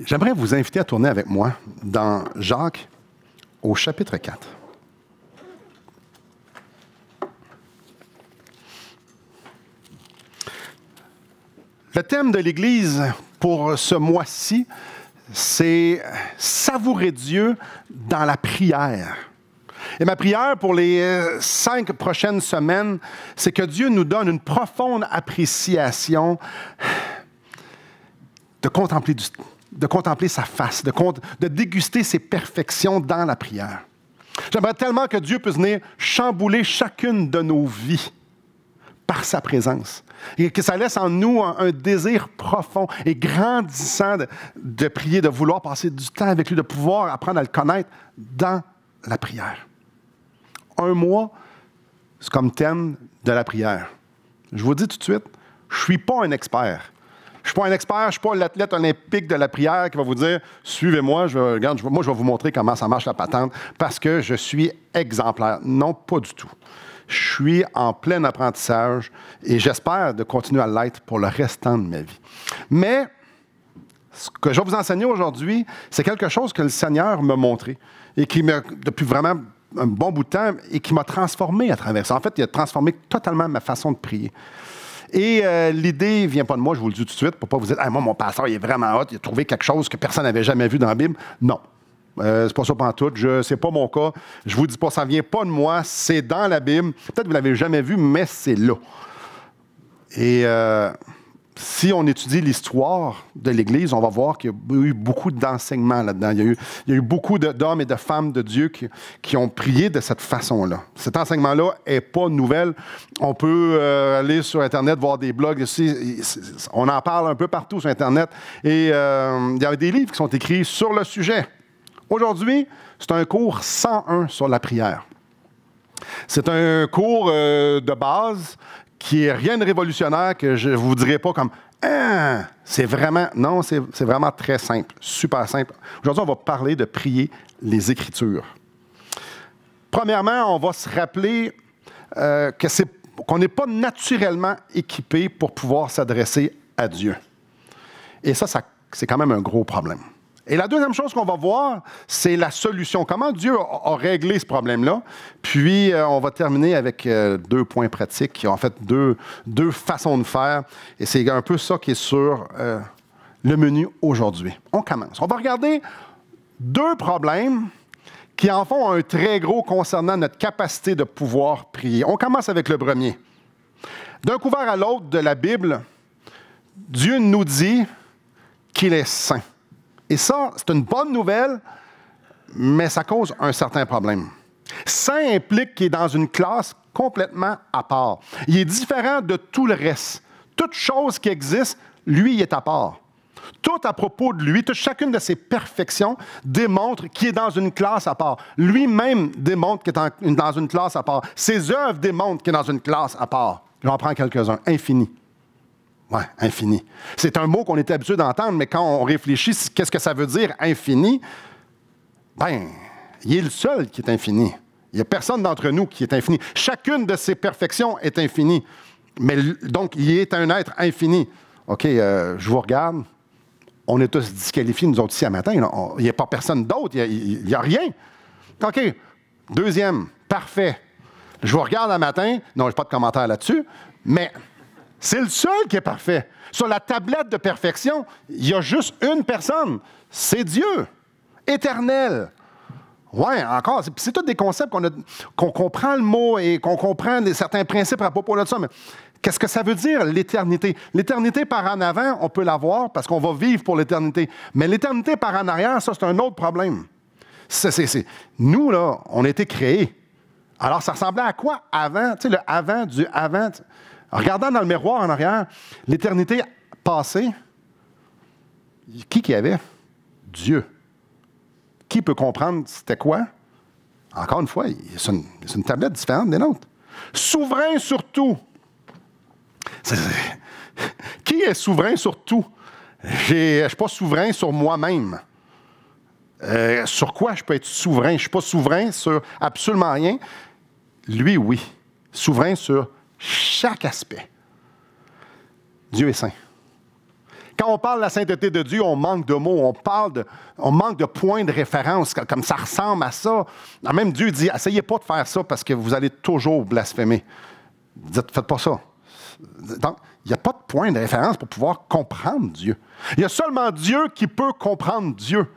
J'aimerais vous inviter à tourner avec moi dans Jacques au chapitre 4. Le thème de l'Église pour ce mois-ci, c'est savourer Dieu dans la prière. Et ma prière pour les 5 prochaines semaines, c'est que Dieu nous donne une profonde appréciation de contempler sa face, de déguster ses perfections dans la prière. J'aimerais tellement que Dieu puisse venir chambouler chacune de nos vies par sa présence. Et que ça laisse en nous un désir profond et grandissant de prier, de vouloir passer du temps avec lui, de pouvoir apprendre à le connaître dans la prière. Un mois, c'est comme thème de la prière. Je vous dis tout de suite, je ne suis pas un expert. Je ne suis pas un expert, je ne suis pas l'athlète olympique de la prière qui va vous dire « Suivez-moi, moi je vais vous montrer comment ça marche la patente parce que je suis exemplaire. » Non, pas du tout. Je suis en plein apprentissage et j'espère de continuer à l'être pour le restant de ma vie. Mais ce que je vais vous enseigner aujourd'hui, c'est quelque chose que le Seigneur m'a montré et qui m'a, depuis vraiment un bon bout de temps, et qui m'a transformé à travers ça. En fait, il a transformé totalement ma façon de prier. Et l'idée ne vient pas de moi, je vous le dis tout de suite, pour ne pas vous dire « moi, mon pasteur, il est vraiment hot, il a trouvé quelque chose que personne n'avait jamais vu dans la Bible. » Non. C'est pas ça pantoute, c'est pas mon cas. Je vous dis pas, ça vient pas de moi, c'est dans la Bible. Peut-être que vous l'avez jamais vu, mais c'est là. Et si on étudie l'histoire de l'Église, on va voir qu'il y a eu beaucoup d'enseignements là-dedans. Il y a eu beaucoup d'hommes et de femmes de Dieu qui ont prié de cette façon-là. Cet enseignement-là n'est pas nouvelle. On peut aller sur Internet, voir des blogs. On en parle un peu partout sur Internet. Et il y a des livres qui sont écrits sur le sujet. Aujourd'hui, c'est un cours 101 sur la prière. C'est un cours de base qui n'est rien de révolutionnaire, que je ne vous dirai pas comme « Ah! » C'est vraiment, non, c'est vraiment très simple, super simple. Aujourd'hui, on va parler de prier les Écritures. Premièrement, on va se rappeler qu'on n'est pas naturellement équipé pour pouvoir s'adresser à Dieu. Et ça, c'est quand même un gros problème. Et la deuxième chose qu'on va voir, c'est la solution. Comment Dieu a réglé ce problème-là. Puis, on va terminer avec 2 points pratiques qui ont en fait deux façons de faire. Et c'est un peu ça qui est sur le menu aujourd'hui. On commence. On va regarder 2 problèmes qui en font un très gros concernant notre capacité de pouvoir prier. On commence avec le premier. D'un couvert à l'autre de la Bible, Dieu nous dit qu'il est saint. Et ça, c'est une bonne nouvelle, mais ça cause un certain problème. Saint implique qu'il est dans une classe complètement à part. Il est différent de tout le reste. Toute chose qui existe, lui, il est à part. Tout à propos de lui, chacune de ses perfections démontre qu'il est dans une classe à part. Lui-même démontre qu'il est dans une classe à part. Ses œuvres démontrent qu'il est dans une classe à part. J'en prends quelques-uns. Infini. Oui, infini. C'est un mot qu'on est habitué d'entendre, mais quand on réfléchit, qu'est-ce que ça veut dire, infini? Bien, il est le seul qui est infini. Il n'y a personne d'entre nous qui est infini. Chacune de ses perfections est infinie. Mais donc, il est un être infini. OK, je vous regarde. On est tous disqualifiés, nous autres, ici, à matin. Il n'y a pas personne d'autre. Il n'y a rien. OK. Deuxième, parfait. Je vous regarde à matin. Non, je n'ai pas de commentaire là-dessus. Mais c'est le seul qui est parfait. Sur la tablette de perfection, il y a juste une personne. C'est Dieu. Éternel. Oui, encore. C'est tous des concepts qu'on comprend le mot et qu'on comprend certains principes à propos de ça. Mais qu'est-ce que ça veut dire, l'éternité? L'éternité par en avant, on peut l'avoir parce qu'on va vivre pour l'éternité. Mais l'éternité par en arrière, ça, c'est un autre problème. Nous, là, on a été créés. Alors, ça ressemblait à quoi avant? Tu sais, le avant du avant. Regardant dans le miroir en arrière, l'éternité passée, qui y avait? Dieu. Qui peut comprendre c'était quoi? Encore une fois, c'est une tablette différente des nôtres. Souverain sur tout. Qui est souverain sur tout? Je ne suis pas souverain sur moi-même. Sur quoi je peux être souverain? Je ne suis pas souverain sur absolument rien. Lui, oui. Souverain sur chaque aspect. Dieu est saint. Quand on parle de la sainteté de Dieu, on manque de mots, on manque de points de référence, comme ça ressemble à ça. Même Dieu dit, essayez pas de faire ça parce que vous allez toujours blasphémer. Dites, faites pas ça. Donc, il n'y a pas de point de référence pour pouvoir comprendre Dieu. Il y a seulement Dieu qui peut comprendre Dieu.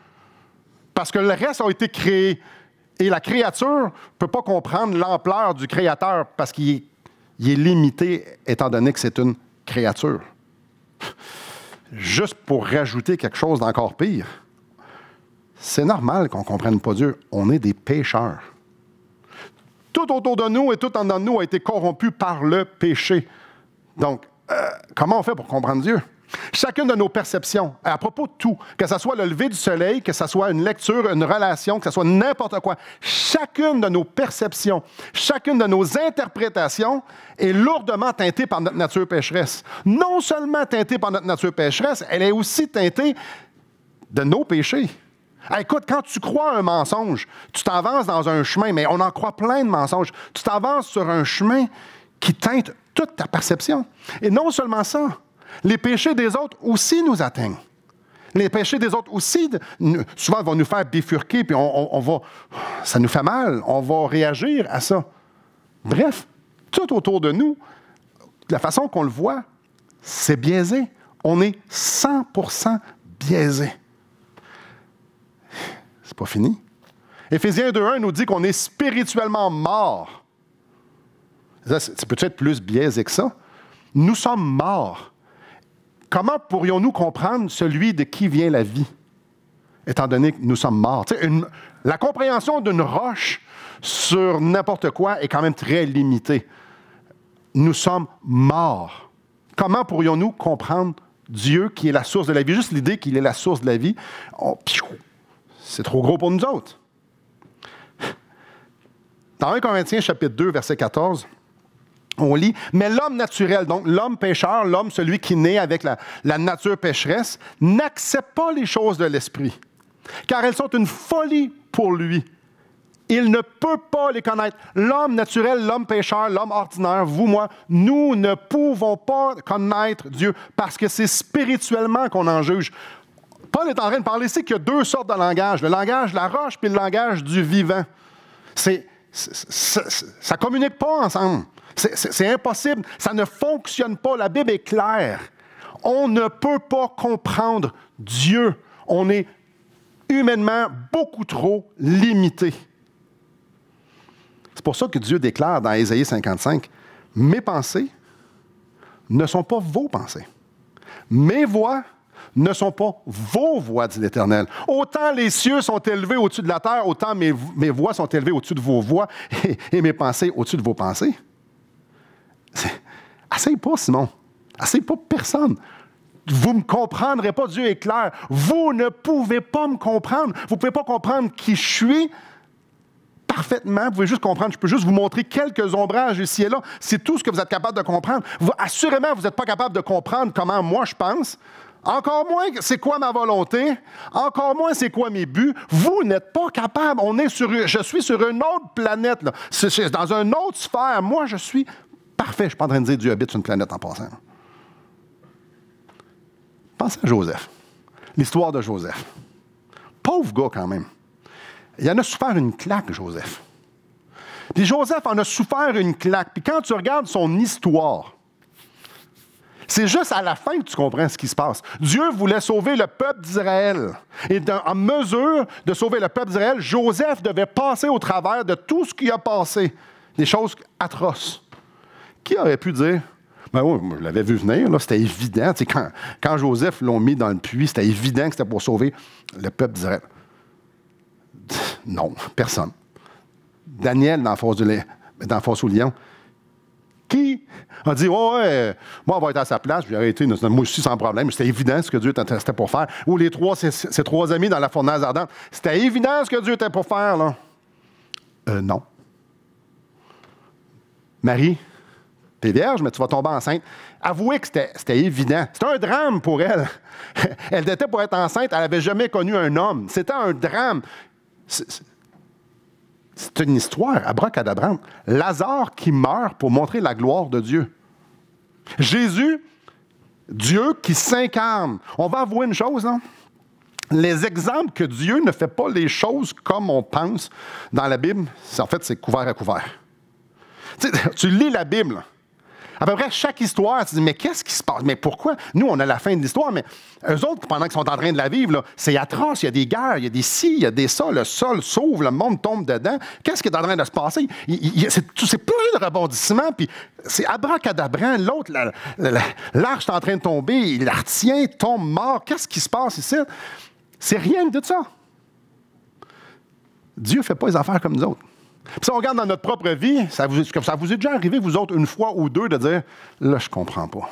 Parce que le reste a été créé. Et la créature ne peut pas comprendre l'ampleur du Créateur parce qu'il est limité étant donné que c'est une créature. Juste pour rajouter quelque chose d'encore pire, c'est normal qu'on ne comprenne pas Dieu. On est des pécheurs. Tout autour de nous et tout en dedans de nous a été corrompu par le péché. Donc, comment on fait pour comprendre Dieu? Chacune de nos perceptions, à propos de tout, que ce soit le lever du soleil, que ce soit une lecture, une relation, que ce soit n'importe quoi, chacune de nos perceptions, chacune de nos interprétations est lourdement teintée par notre nature pécheresse. Non seulement teintée par notre nature pécheresse, elle est aussi teintée de nos péchés. Écoute, quand tu crois un mensonge, tu t'avances dans un chemin, mais on en croit plein de mensonges. Tu t'avances sur un chemin qui teinte toute ta perception. Et non seulement ça, les péchés des autres aussi nous atteignent. Les péchés des autres aussi, souvent, vont nous faire bifurquer, puis ça nous fait mal, on va réagir à ça. Bref, tout autour de nous, la façon qu'on le voit, c'est biaisé. On est 100% biaisé. C'est pas fini. Éphésiens 2.1 nous dit qu'on est spirituellement mort. Ça peut être plus biaisé que ça. Nous sommes morts. Comment pourrions-nous comprendre celui de qui vient la vie, étant donné que nous sommes morts? La compréhension d'une roche sur n'importe quoi est quand même très limitée. Nous sommes morts. Comment pourrions-nous comprendre Dieu qui est la source de la vie? Juste l'idée qu'il est la source de la vie, c'est trop gros pour nous autres. Dans 1 Corinthiens, chapitre 2, verset 14, on lit, « Mais l'homme naturel, donc l'homme pécheur, l'homme, celui qui naît avec la nature pécheresse, n'accepte pas les choses de l'esprit, car elles sont une folie pour lui. Il ne peut pas les connaître. L'homme naturel, l'homme pécheur, l'homme ordinaire, vous, moi, nous ne pouvons pas connaître Dieu parce que c'est spirituellement qu'on en juge. » Paul est en train de parler ici qu'il y a deux sortes de langage. Le langage de la roche puis le langage du vivant. Ça ne communique pas ensemble. C'est impossible. Ça ne fonctionne pas. La Bible est claire. On ne peut pas comprendre Dieu. On est humainement beaucoup trop limité. C'est pour ça que Dieu déclare dans Ésaïe 55, « Mes pensées ne sont pas vos pensées. Mes voix ne sont pas vos voix, dit l'Éternel. Autant les cieux sont élevés au-dessus de la terre, autant mes voix sont élevées au-dessus de vos voix et mes pensées au-dessus de vos pensées. » Essaye pas, Simon. Essaye pas personne. Vous ne me comprendrez pas, Dieu est clair. Vous ne pouvez pas me comprendre. Vous ne pouvez pas comprendre qui je suis parfaitement. Vous pouvez juste comprendre. Je peux juste vous montrer quelques ombrages ici et là. C'est tout ce que vous êtes capable de comprendre. Assurément, vous n'êtes pas capable de comprendre comment moi je pense. Encore moins, c'est quoi ma volonté? Encore moins, c'est quoi mes buts? Vous n'êtes pas capable. Je suis sur une autre planète. Là. C'est dans une autre sphère. Moi, je suis parfait. Je ne suis pas en train de dire que Dieu habite sur une planète en passant. Pensez à Joseph. L'histoire de Joseph. Pauvre gars quand même. Il en a souffert une claque, Joseph. Puis Joseph en a souffert une claque. Puis quand tu regardes son histoire, c'est juste à la fin que tu comprends ce qui se passe. Dieu voulait sauver le peuple d'Israël. Et en mesure de sauver le peuple d'Israël, Joseph devait passer au travers de tout ce qui a passé. Des choses atroces. Qui aurait pu dire, ben oui, je l'avais vu venir, là, c'était évident. Tu sais, quand Joseph l'ont mis dans le puits, c'était évident que c'était pour sauver le peuple d'Israël. Non, personne. Daniel, dans la fosse au lion, qui a dit, oh, ouais, moi, on va être à sa place, je vais arrêter, moi aussi, sans problème. C'était évident ce que Dieu était pour faire. Ou les ses trois amis dans la fournaise ardente, c'était évident ce que Dieu était pour faire, là. Non. Marie, t'es vierge, mais tu vas tomber enceinte. Avouez que c'était évident. C'était un drame pour elle. Elle était pour être enceinte, elle n'avait jamais connu un homme. C'était un drame. C'est une histoire abracadabrante. Lazare qui meurt pour montrer la gloire de Dieu. Jésus Dieu qui s'incarne. On va avouer une chose, non? Les exemples que Dieu ne fait pas les choses comme on pense dans la Bible, en fait, c'est couvert à couvert. Tu lis la Bible, à peu près chaque histoire, tu te dis, mais qu'est-ce qui se passe? Mais pourquoi? Nous, on a la fin de l'histoire, mais eux autres, pendant qu'ils sont en train de la vivre, là, c'est atroce, il y a des guerres, il y a des ci, il y a des ça, le sol s'ouvre, le monde tombe dedans. Qu'est-ce qui est en train de se passer? C'est plein de rebondissements, puis c'est abracadabrant. L'autre, l'arche est en train de tomber, il la retient, tombe mort. Qu'est-ce qui se passe ici? C'est rien de tout ça. Dieu ne fait pas les affaires comme nous autres. Puis si on regarde dans notre propre vie, ça vous est déjà arrivé, vous autres, une fois ou deux, de dire « Là, je comprends pas. »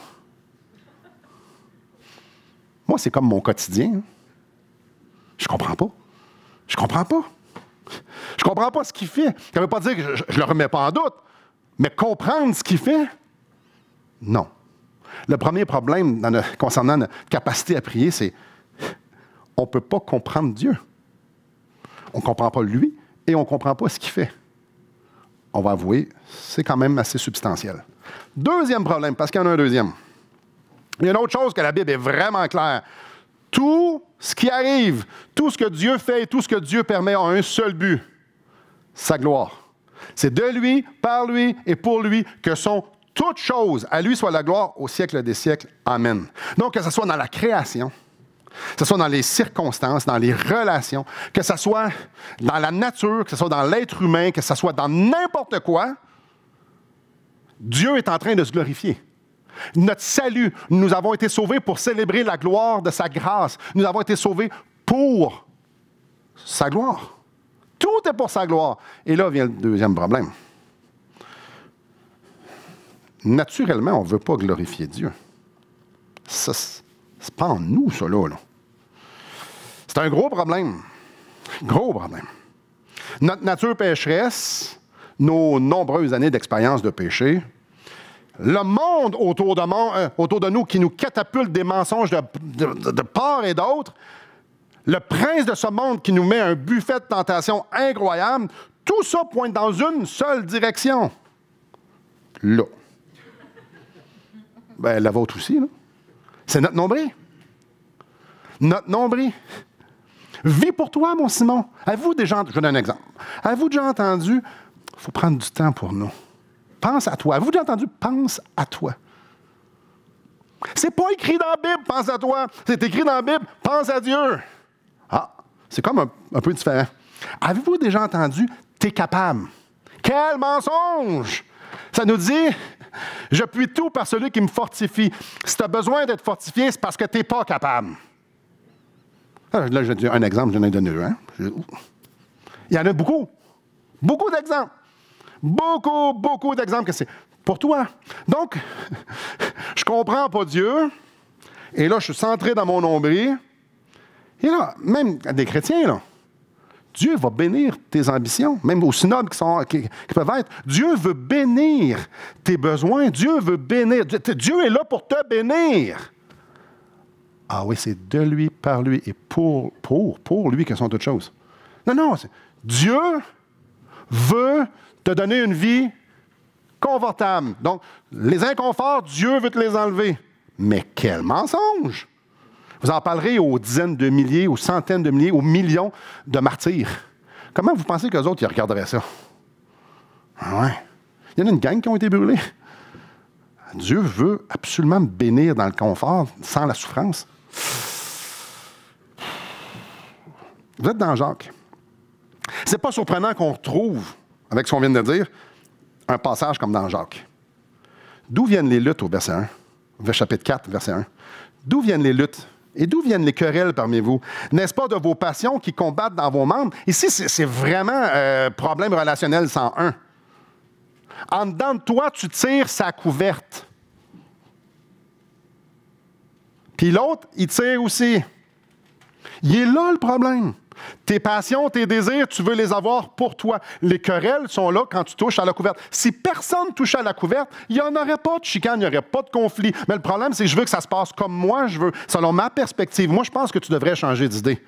Moi, c'est comme mon quotidien. Je comprends pas. Je comprends pas. Je comprends pas ce qu'il fait. Ça ne veut pas dire que je ne le remets pas en doute, mais comprendre ce qu'il fait, non. Le premier problème concernant notre capacité à prier, c'est on ne peut pas comprendre Dieu. On ne comprend pas lui et on ne comprend pas ce qu'il fait. On va avouer, c'est quand même assez substantiel. Deuxième problème, parce qu'il y en a un deuxième. Il y a une autre chose que la Bible est vraiment claire. Tout ce qui arrive, tout ce que Dieu fait et tout ce que Dieu permet a un seul but, sa gloire. C'est de lui, par lui et pour lui que sont toutes choses. À lui soit la gloire au siècle des siècles. Amen. Donc, que ce soit dans la création, que ce soit dans les circonstances, dans les relations, que ce soit dans la nature, que ce soit dans l'être humain, que ce soit dans n'importe quoi, Dieu est en train de se glorifier. Notre salut, nous avons été sauvés pour célébrer la gloire de sa grâce. Nous avons été sauvés pour sa gloire. Tout est pour sa gloire. Et là vient le deuxième problème. Naturellement, on ne veut pas glorifier Dieu. Ça, c'est pas en nous, ça, là. C'est un gros problème. Gros problème. Notre nature pécheresse, nos nombreuses années d'expérience de péché, le monde autour de nous qui nous catapulte des mensonges de part et d'autre, le prince de ce monde qui nous met un buffet de tentation incroyable, tout ça pointe dans une seule direction. Là. Ben, la vôtre aussi, là. C'est notre nombril. Notre nombril. Vis pour toi, mon Simon. Avez-vous déjà, je donne un exemple. Avez-vous déjà entendu, il faut prendre du temps pour nous. Pense à toi. Avez-vous déjà entendu, pense à toi. C'est pas écrit dans la Bible, pense à toi. C'est écrit dans la Bible, pense à Dieu. Ah, c'est comme un peu différent. Avez-vous déjà entendu, t'es capable? Quel mensonge! Ça nous dit, je puis tout par celui qui me fortifie. Si tu as besoin d'être fortifié, c'est parce que tu n'es pas capable. Là, je dis un exemple, je n'en ai donné un. Il y en a beaucoup. Beaucoup d'exemples. Beaucoup d'exemples que c'est pour toi. Donc, je ne comprends pas Dieu. Et là, je suis centré dans mon nombril. Et là, même des chrétiens, là, Dieu va bénir tes ambitions, même aussi nobles qui peuvent être. Dieu veut bénir tes besoins. Dieu veut bénir. Dieu est là pour te bénir. Ah oui, c'est de lui, par lui et pour lui que sont toutes choses. Non, Dieu veut te donner une vie confortable. Donc, les inconforts, Dieu veut te les enlever. Mais quel mensonge! Vous en parlerez aux dizaines de milliers, aux centaines de milliers, aux millions de martyrs. Comment vous pensez qu'eux autres, ils regarderaient ça? Ah ouais. Il y en a une gang qui ont été brûlés. Dieu veut absolument me bénir dans le confort, sans la souffrance. Vous êtes dans Jacques. C'est pas surprenant qu'on retrouve, avec ce qu'on vient de dire, un passage comme dans Jacques. D'où viennent les luttes au verset 1? Chapitre 4, verset 1. D'où viennent les luttes? Et d'où viennent les querelles parmi vous? N'est-ce pas de vos passions qui combattent dans vos membres? Ici, c'est vraiment problème relationnel 101. En dedans de toi, tu tires sa couverte. Puis l'autre, il tire aussi. Il est là le problème. Tes passions, tes désirs, tu veux les avoir pour toi. Les querelles sont là quand tu touches à la couverte. Si personne touchait à la couverte, il n'y en aurait pas de chicane, il n'y aurait pas de conflit. Mais le problème, c'est que je veux que ça se passe comme moi je veux, selon ma perspective. Moi, je pense que tu devrais changer d'idée.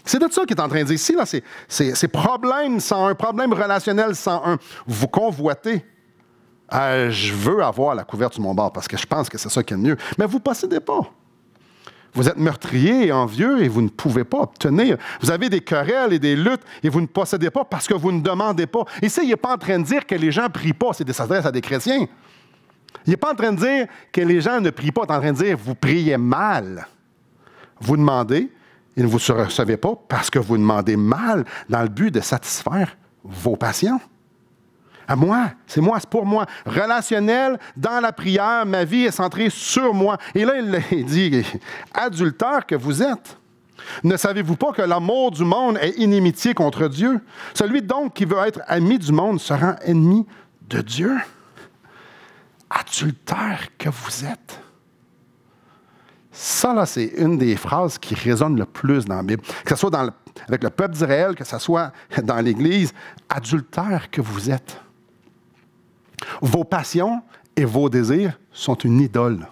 C'est de ça qu'il est en train de dire. Ici, là, c'est problème 101, problème relationnel 101. Vous convoitez. Je veux avoir la couverte sur mon bord parce que je pense que c'est ça qui est le mieux. Mais vous ne possédez pas. Vous êtes meurtrier et envieux et vous ne pouvez pas obtenir. Vous avez des querelles et des luttes et vous ne possédez pas parce que vous ne demandez pas. Et ça, il n'est pas en train de dire que les gens ne prient pas. Ça s'adresse à des chrétiens. Il n'est pas en train de dire que les gens ne prient pas. Il est en train de dire vous priez mal. Vous demandez et ne vous recevez pas parce que vous demandez mal dans le but de satisfaire vos passions. À moi, c'est pour moi. Relationnel, dans la prière, ma vie est centrée sur moi. Et là, il dit, adultère que vous êtes. Ne savez-vous pas que l'amour du monde est inimitié contre Dieu? Celui donc qui veut être ami du monde se rend ennemi de Dieu. Adultère que vous êtes. Ça, là, c'est une des phrases qui résonne le plus dans la Bible. Que ce soit avec le peuple d'Israël, que ce soit dans l'Église. Adultère que vous êtes. Vos passions et vos désirs sont une idole.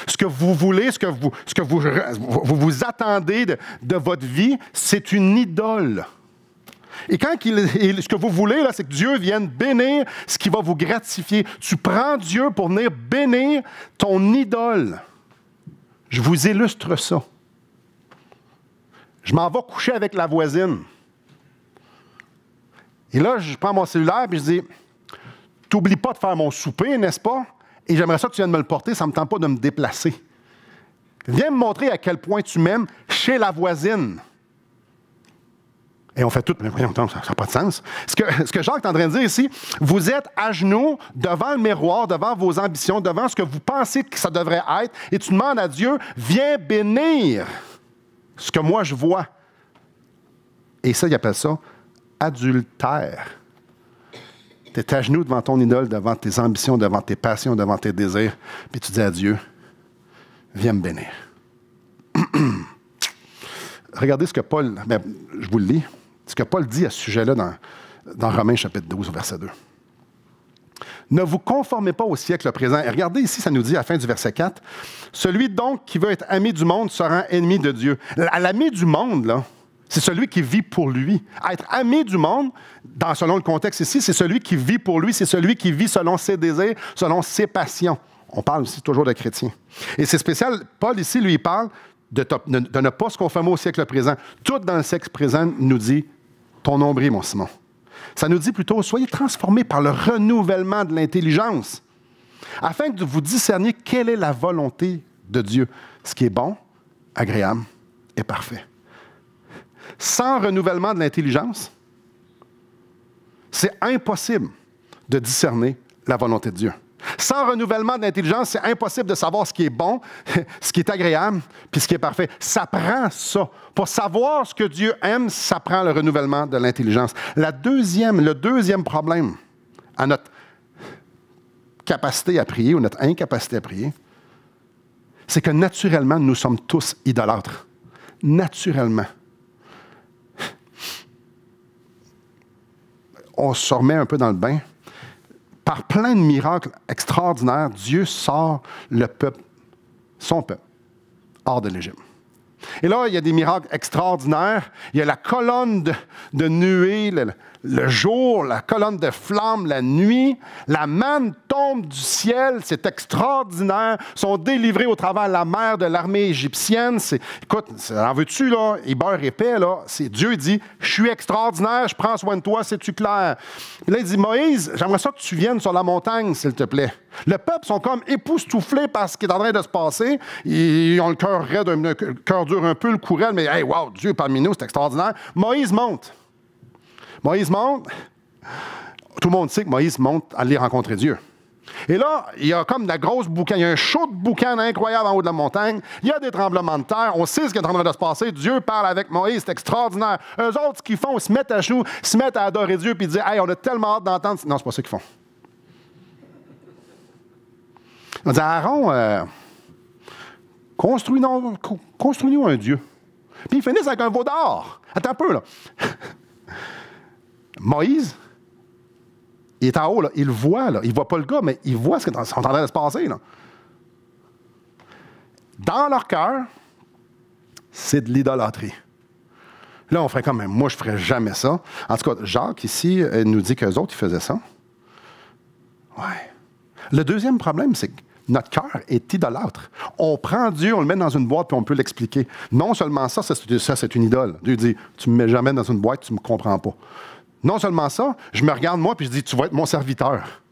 Ce que vous voulez, ce que vous attendez de votre vie, c'est une idole. Et ce que vous voulez, là, c'est que Dieu vienne bénir ce qui va vous gratifier. Tu prends Dieu pour venir bénir ton idole. Je vous illustre ça. Je m'en vais coucher avec la voisine. Et là, je prends mon cellulaire et je dis... T'oublies pas de faire mon souper, n'est-ce pas? Et j'aimerais ça que tu viennes me le porter, ça ne me tente pas de me déplacer. Viens me montrer à quel point tu m'aimes chez la voisine. Et on fait tout, mais voyons, ça n'a pas de sens. Ce que Jacques est en train de dire ici, vous êtes à genoux devant le miroir, devant vos ambitions, devant ce que vous pensez que ça devrait être, et tu demandes à Dieu, viens bénir ce que moi je vois. Et ça, il appelle ça adultère. Tu es à genoux devant ton idole, devant tes ambitions, devant tes passions, devant tes désirs. Puis tu dis à Dieu, viens me bénir. Regardez ce que Paul, je vous le lis, ce que Paul dit à ce sujet-là dans Romains chapitre 12, verset 2. Ne vous conformez pas au siècle présent. Et regardez ici, ça nous dit à la fin du verset 4, celui donc qui veut être ami du monde se rend ennemi de Dieu. L'ami du monde, là, c'est celui qui vit pour lui. Être ami du monde, selon le contexte ici, c'est celui qui vit pour lui, c'est celui qui vit selon ses désirs, selon ses passions. On parle ici toujours de chrétiens. Et c'est spécial, Paul ici, lui, il parle de ne pas se conformer au siècle présent. Tout dans le siècle présent nous dit « ton nombril, mon Simon ». Ça nous dit plutôt « soyez transformés par le renouvellement de l'intelligence, afin que vous discerniez quelle est la volonté de Dieu, ce qui est bon, agréable et parfait ». Sans renouvellement de l'intelligence, c'est impossible de discerner la volonté de Dieu. Sans renouvellement de l'intelligence, c'est impossible de savoir ce qui est bon, ce qui est agréable, puis ce qui est parfait. Ça prend ça. Pour savoir ce que Dieu aime, ça prend le renouvellement de l'intelligence. Le deuxième problème à notre capacité à prier ou notre incapacité à prier, c'est que naturellement, nous sommes tous idolâtres. Naturellement. On se remet un peu dans le bain. Par plein de miracles extraordinaires, Dieu sort son peuple, hors de l'Égypte. Et là, il y a des miracles extraordinaires. Il y a la colonne de nuée, le jour, la colonne de flamme, la nuit. La manne tombe du ciel, c'est extraordinaire. Ils sont délivrés au travers de la mer de l'armée égyptienne. Écoute, en veux-tu, là? Il beurre épais, là. Dieu dit, je suis extraordinaire, je prends soin de toi, c'est-tu clair? Puis là, il dit, Moïse, j'aimerais ça que tu viennes sur la montagne, s'il te plaît. Le peuple sont comme époustouflés par ce qui est en train de se passer. Ils ont le cœur raide, le cœur dur un peu, le cou raide, mais hey, wow, Dieu est parmi nous, c'est extraordinaire. Moïse monte. Tout le monde sait que Moïse monte à aller rencontrer Dieu. Et là, il y a comme de la grosse boucan, il y a un chaud de boucan incroyable en haut de la montagne, il y a des tremblements de terre, on sait ce qui est en train de se passer, Dieu parle avec Moïse, c'est extraordinaire. Eux autres, ce qu'ils font, ils se mettent à genoux, se mettent à adorer Dieu, puis ils disent, hey, on a tellement hâte d'entendre. Non, c'est pas ça qu'ils font. On dit, Aaron, construis-nous un Dieu. Puis ils finissent avec un veau d'or. Attends un peu, là. Moïse, il est en haut, là. Il le voit, là. Il ne voit pas le gars, mais il voit ce qui est en train de se passer, là. Dans leur cœur, c'est de l'idolâtrie. Là, on ferait comme, moi, je ne ferais jamais ça. En tout cas, Jacques, ici, nous dit qu'eux autres, ils faisaient ça. Ouais. Le deuxième problème, c'est que notre cœur est idolâtre. On prend Dieu, on le met dans une boîte, puis on peut l'expliquer. Non seulement ça, c'est une idole. Dieu dit, tu ne me mets jamais dans une boîte, tu ne me comprends pas. Non seulement ça, je me regarde moi, puis je dis, tu vas être mon serviteur.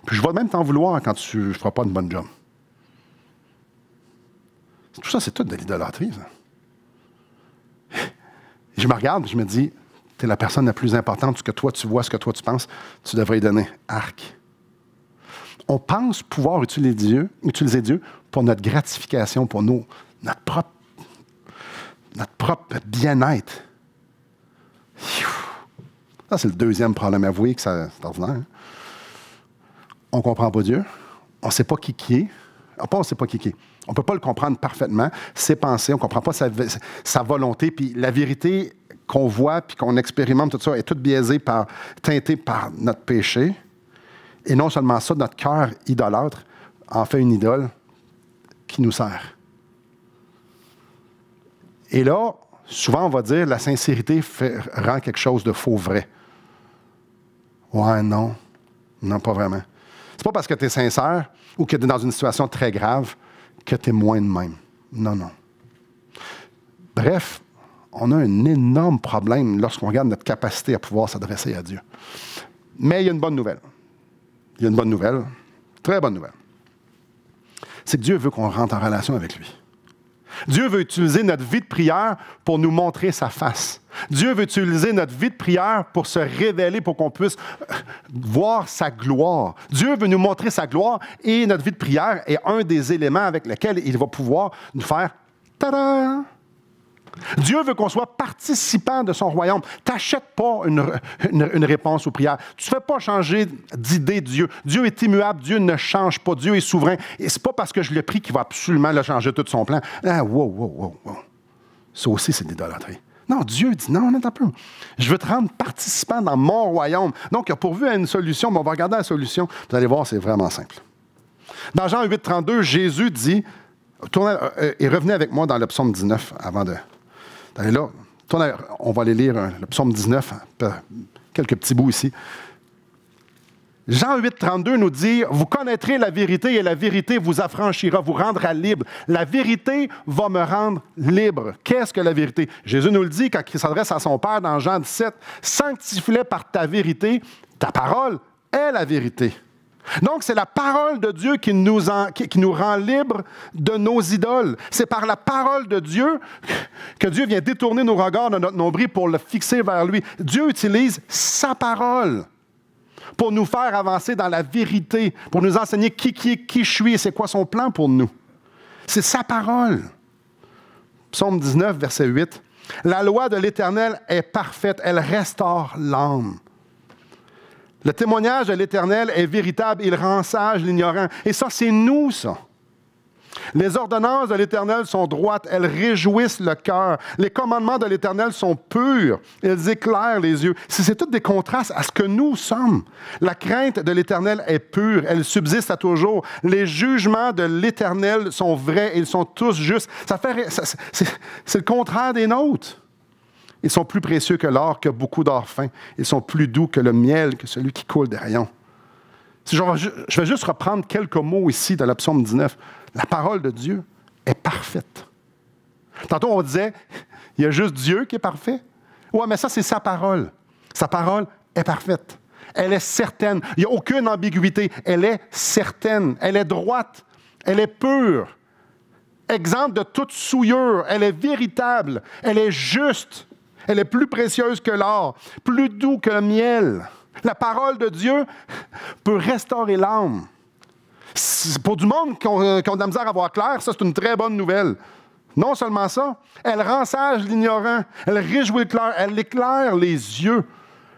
Puis je vais même t'en vouloir quand tu ne feras pas une bonne job. Tout ça, c'est tout de l'idolâtrie, ça. Je me regarde, je me dis, tu es la personne la plus importante, ce que toi tu vois, ce que toi tu penses, tu devrais y donner. Arc. On pense pouvoir utiliser Dieu pour notre gratification, pour notre propre bien-être. Ça, c'est le deuxième problème. Avouez que c'est ordinaire. Hein? On ne comprend pas Dieu. On ne sait pas qui est. Pas on ne sait pas qui est. On ne peut pas le comprendre parfaitement. Ses pensées, on ne comprend pas sa volonté. Puis la vérité qu'on voit puis qu'on expérimente, tout ça, est toute biaisée teintée par notre péché. Et non seulement ça, notre cœur idolâtre en fait une idole qui nous sert. Et là, souvent, on va dire la sincérité rend quelque chose de faux vrai. Ouais, non. Non, pas vraiment. C'est pas parce que tu es sincère ou que tu es dans une situation très grave que tu es moins de même. Non, non. Bref, on a un énorme problème lorsqu'on regarde notre capacité à pouvoir s'adresser à Dieu. Mais il y a une bonne nouvelle. Il y a une bonne nouvelle, très bonne nouvelle. C'est que Dieu veut qu'on rentre en relation avec lui. Dieu veut utiliser notre vie de prière pour nous montrer sa face. Dieu veut utiliser notre vie de prière pour se révéler, pour qu'on puisse voir sa gloire. Dieu veut nous montrer sa gloire et notre vie de prière est un des éléments avec lesquels il va pouvoir nous faire « tada ». Dieu veut qu'on soit participant de son royaume. Tu n'achètes pas une réponse aux prières. Tu ne fais pas changer d'idée de Dieu. Dieu est immuable, Dieu ne change pas, Dieu est souverain. Et ce n'est pas parce que je l'ai pris qu'il va absolument le changer tout son plan. Ah, wow. Ça aussi, c'est de l'idolâtrie. Non, Dieu dit, non, attends un peu. Je veux te rendre participant dans mon royaume. Donc, il a pourvu à une solution, mais on va regarder la solution. Vous allez voir, c'est vraiment simple. Dans Jean 8, 32, Jésus dit, et revenez avec moi dans le psaume 19 avant de... Allez là, on va aller lire le psaume 19, quelques petits bouts ici. Jean 8, 32 nous dit « Vous connaîtrez la vérité et la vérité vous affranchira, vous rendra libre. La vérité va me rendre libre. » Qu'est-ce que la vérité? Jésus nous le dit quand il s'adresse à son Père dans Jean 17 « Sanctifie-les par ta vérité, ta parole est la vérité. » Donc, c'est la parole de Dieu qui nous rend libres de nos idoles. C'est par la parole de Dieu que Dieu vient détourner nos regards de notre nombril pour le fixer vers lui. Dieu utilise sa parole pour nous faire avancer dans la vérité, pour nous enseigner qui je suis et c'est quoi son plan pour nous. C'est sa parole. Psaume 19, verset 8. « La loi de l'Éternel est parfaite, elle restaure l'âme. » Le témoignage de l'Éternel est véritable, il rend sage l'ignorant. Et ça, c'est nous, ça. Les ordonnances de l'Éternel sont droites, elles réjouissent le cœur. Les commandements de l'Éternel sont purs, ils éclairent les yeux. C'est tout des contrastes à ce que nous sommes. La crainte de l'Éternel est pure, elle subsiste à toujours. Les jugements de l'Éternel sont vrais, ils sont tous justes. C'est le contraire des nôtres. Ils sont plus précieux que l'or, que beaucoup d'or fin. Ils sont plus doux que le miel, que celui qui coule des rayons. Je vais juste reprendre quelques mots ici dans le psaume 19. La parole de Dieu est parfaite. Tantôt, on disait, il y a juste Dieu qui est parfait. Oui, mais ça, c'est sa parole. Sa parole est parfaite. Elle est certaine. Il n'y a aucune ambiguïté. Elle est certaine. Elle est droite. Elle est pure. Exempte de toute souillure. Elle est véritable. Elle est juste. Elle est plus précieuse que l'or, plus doux que le miel. La parole de Dieu peut restaurer l'âme. Pour du monde qui ont de la misère à voir clair, ça, c'est une très bonne nouvelle. Non seulement ça, elle rend sage l'ignorant, elle réjouit le cœur, elle éclaire les yeux.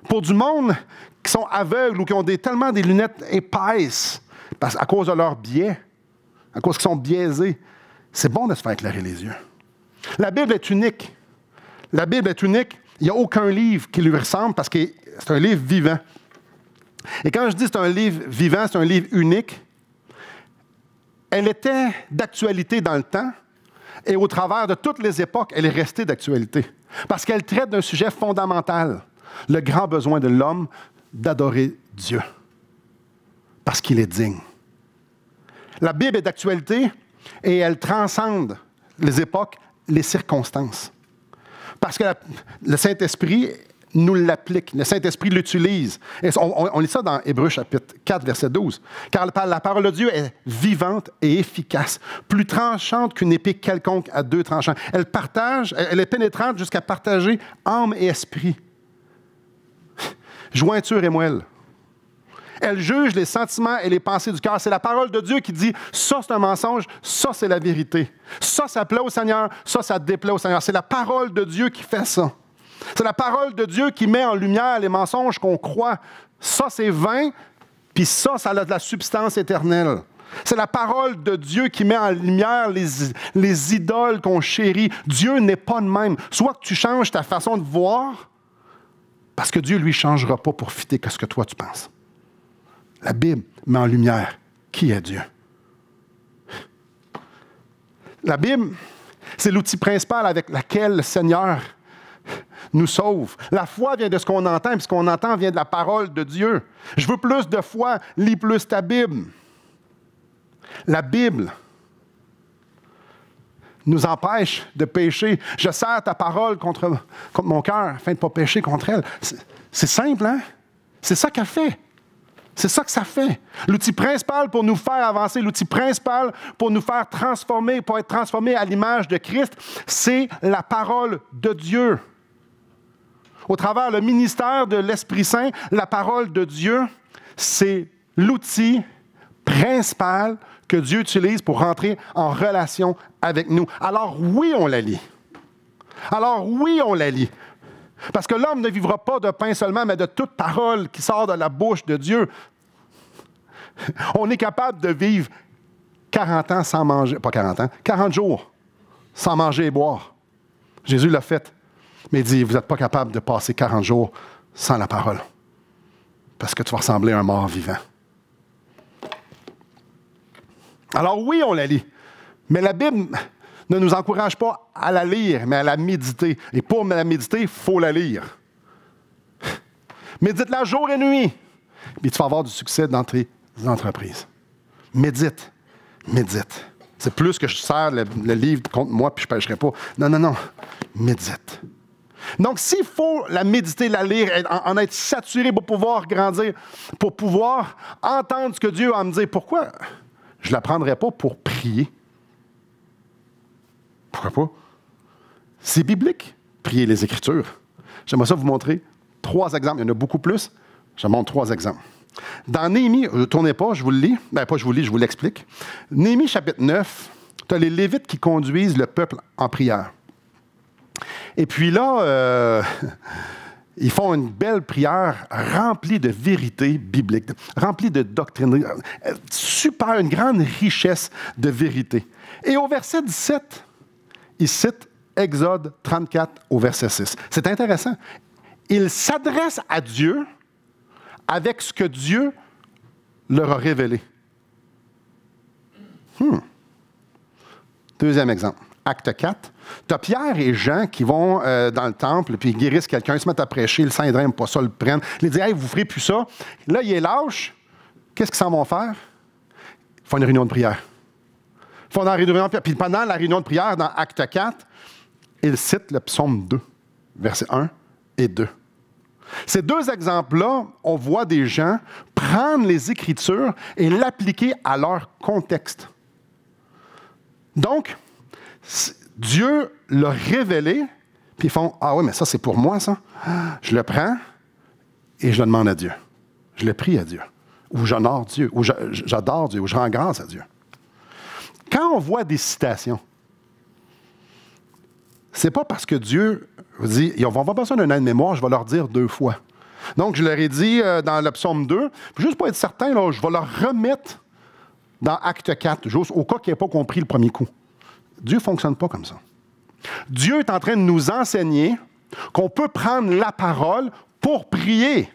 Pour du monde qui sont aveugles ou qui ont tellement des lunettes épaisses à cause de leur biais, à cause qu'ils sont biaisés, c'est bon de se faire éclairer les yeux. La Bible est unique. La Bible est unique. Il n'y a aucun livre qui lui ressemble parce que c'est un livre vivant. Et quand je dis c'est un livre vivant, c'est un livre unique, elle était d'actualité dans le temps et au travers de toutes les époques, elle est restée d'actualité. Parce qu'elle traite d'un sujet fondamental, le grand besoin de l'homme d'adorer Dieu. parce qu'il est digne. La Bible est d'actualité et elle transcende les époques, les circonstances. Parce que le Saint-Esprit nous l'applique, le Saint-Esprit l'utilise. Et on lit ça dans Hébreux chapitre 4, verset 12. Car la parole de Dieu est vivante et efficace, plus tranchante qu'une épée quelconque à deux tranchants. Elle est pénétrante jusqu'à partager âme et esprit, jointure et moelle. Elle juge les sentiments et les pensées du cœur. C'est la parole de Dieu qui dit, ça c'est un mensonge, ça c'est la vérité. Ça plaît au Seigneur, ça déplaît au Seigneur. C'est la parole de Dieu qui fait ça. C'est la parole de Dieu qui met en lumière les mensonges qu'on croit. Ça c'est vain, puis ça a de la substance éternelle. C'est la parole de Dieu qui met en lumière les idoles qu'on chérit. Dieu n'est pas de même. Soit que tu changes ta façon de voir, parce que Dieu, lui, ne changera pas pour fitter ce que toi tu penses. La Bible met en lumière qui est Dieu. La Bible, c'est l'outil principal avec lequel le Seigneur nous sauve. La foi vient de ce qu'on entend, puis ce qu'on entend vient de la parole de Dieu. Je veux plus de foi, lis plus ta Bible. La Bible nous empêche de pécher. Je serre ta parole contre mon cœur afin de ne pas pécher contre elle. C'est simple, hein? C'est ça qu'elle fait. C'est ça que ça fait. L'outil principal pour nous faire avancer, l'outil principal pour nous faire transformer, pour être transformés à l'image de Christ, c'est la parole de Dieu. Au travers le ministère de l'Esprit Saint, la parole de Dieu, c'est l'outil principal que Dieu utilise pour rentrer en relation avec nous. Alors oui, on la lit. Alors oui, on la lit. Parce que l'homme ne vivra pas de pain seulement, mais de toute parole qui sort de la bouche de Dieu. On est capable de vivre 40 ans sans manger, pas 40 ans, 40 jours sans manger et boire. Jésus l'a fait. Mais il dit, vous n'êtes pas capable de passer 40 jours sans la parole. Parce que tu vas ressembler à un mort vivant. Alors oui, on la lit. Mais la Bible ne nous encourage pas à la lire, mais à la méditer. Et pour la méditer, il faut la lire. Médite-la jour et nuit. Puis tu vas avoir du succès dans tes entreprises. Médite. Médite. C'est plus que je sers le livre contre moi puis je ne pêcherai pas. Non. Médite. Donc, s'il faut la méditer, la lire, en être saturé pour pouvoir grandir, pour pouvoir entendre ce que Dieu a à me dire, pourquoi je ne la prendrais pas pour prier? Pourquoi pas? C'est biblique, prier les Écritures. J'aimerais ça vous montrer 3 exemples. Il y en a beaucoup plus. Je montre 3 exemples. Dans Néhémie, ne tournez pas, je vous le lis. Pas je vous le lis, je vous l'explique. Néhémie chapitre 9, tu as les Lévites qui conduisent le peuple en prière. Et puis là, ils font une belle prière remplie de vérités bibliques, remplie de doctrines. Super, une grande richesse de vérités. Et au verset 17, il cite Exode 34 au verset 6. C'est intéressant. Il s'adresse à Dieu avec ce que Dieu leur a révélé. Deuxième exemple. Acte 4. Tu as Pierre et Jean qui vont dans le temple, puis ils guérissent quelqu'un, ils se mettent à prêcher, le Saint-Esprit n'aime pas ça, le prennent. Ils disent, hey, vous ne ferez plus ça. Là, ils est lâchent. Qu'est-ce qu'ils s'en vont faire? Ils font une réunion de prière. Ils font une réunion de prière. Puis pendant la réunion de prière, dans Acte 4, ils citent le psaume 2, versets 1 et 2. Ces 2 exemples-là, on voit des gens prendre les Écritures et l'appliquer à leur contexte. Donc, Dieu l'a révélé, puis ils font « Ah oui, mais ça, c'est pour moi, ça. » Je le prends et je le demande à Dieu. Je le prie à Dieu. Ou j'honore Dieu, ou j'adore Dieu, ou je rends grâce à Dieu. Quand on voit des citations, c'est pas parce que Dieu dit « Ils vont avoir besoin d'un aide-mémoire, je vais leur dire 2 fois. » Donc, je leur ai dit dans le psaume 2, juste pour être certain, là, je vais leur remettre dans Acte 4, juste au cas qu'ils n'aient pas compris le premier coup. Dieu ne fonctionne pas comme ça. Dieu est en train de nous enseigner qu'on peut prendre la parole pour prier.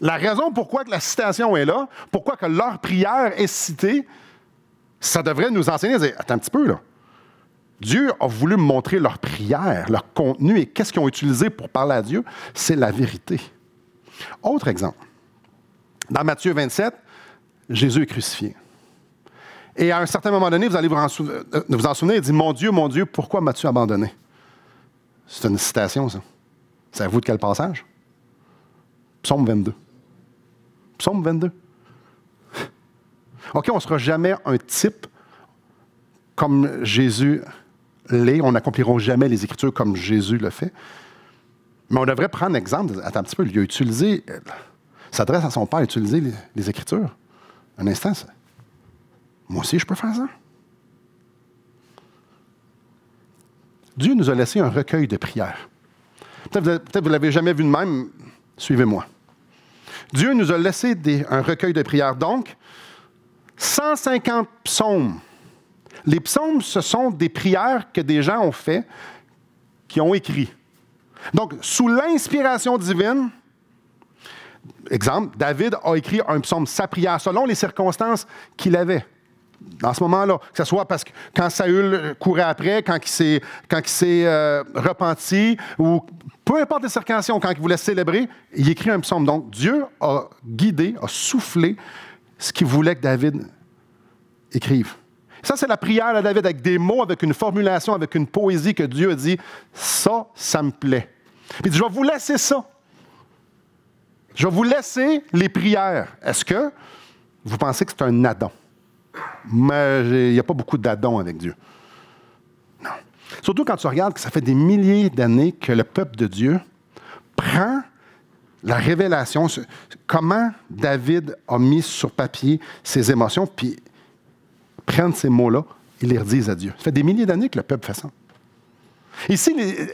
La raison pourquoi que la citation est là, pourquoi que leur prière est citée, ça devrait nous enseigner, dire, attends un petit peu là. Dieu a voulu me montrer leur prière, leur contenu et qu'est-ce qu'ils ont utilisé pour parler à Dieu, c'est la vérité. Autre exemple. Dans Matthieu 27, Jésus est crucifié. Et à un certain moment donné, vous allez vous en souvenir, il dit, mon Dieu, pourquoi m'as-tu abandonné? C'est une citation, ça. Savez-vous de quel passage? Psaume 22. Psaume 22. OK, on ne sera jamais un type comme Jésus l'est. On n'accomplira jamais les Écritures comme Jésus le fait. Mais on devrait prendre exemple. Attends un petit peu, il a utilisé, s'adresse à son Père, utiliser les Écritures. Un instant, ça. Moi aussi, je peux faire ça. Dieu nous a laissé un recueil de prières. Peut-être que vous ne l'avez jamais vu de même. Suivez-moi. Dieu nous a laissé un recueil de prières. Donc, 150 psaumes. Les psaumes, ce sont des prières que des gens ont fait, qui ont écrit. Donc, sous l'inspiration divine, exemple, David a écrit un psaume, sa prière, selon les circonstances qu'il avait. Dans ce moment-là, que ce soit parce que quand Saül courait après, quand il s'est repenti, ou peu importe les circonstances, quand il voulait célébrer, il écrit un psaume. Donc, Dieu a guidé, a soufflé ce qu'il voulait que David écrive. Ça, c'est la prière à David avec des mots, avec une formulation, avec une poésie que Dieu a dit, ça me plaît. Puis il dit, je vais vous laisser ça. Je vais vous laisser les prières. Est-ce que vous pensez que c'est un addon? Mais il n'y a pas beaucoup d'addons avec Dieu. Non. Surtout quand tu regardes que ça fait des milliers d'années que le peuple de Dieu prend la révélation, comment David a mis sur papier ses émotions, puis prennent ces mots-là et les redisent à Dieu. Ça fait des milliers d'années que le peuple fait ça. Ici,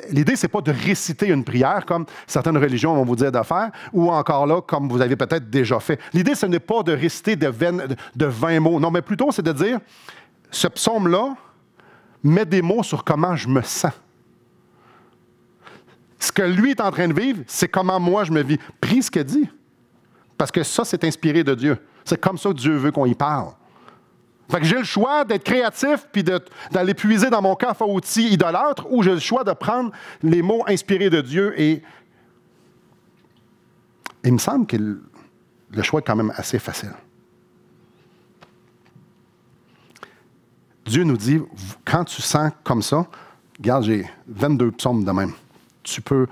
l'idée, ce n'est pas de réciter une prière comme certaines religions vont vous dire de faire, ou encore là, comme vous avez peut-être déjà fait. L'idée, ce n'est pas de réciter de 20 mots. Non, mais plutôt, c'est de dire, ce psaume-là met des mots sur comment je me sens. Ce que lui est en train de vivre, c'est comment moi je me vis. Prie ce qu'il dit. Parce que ça, c'est inspiré de Dieu. C'est comme ça que Dieu veut qu'on y parle. Fait que j'ai le choix d'être créatif puis d'aller puiser dans mon coffre à outils idolâtre, ou j'ai le choix de prendre les mots inspirés de Dieu et il me semble que le choix est quand même assez facile. Dieu nous dit, quand tu sens comme ça, regarde, j'ai 22 psaumes de même. Tu peux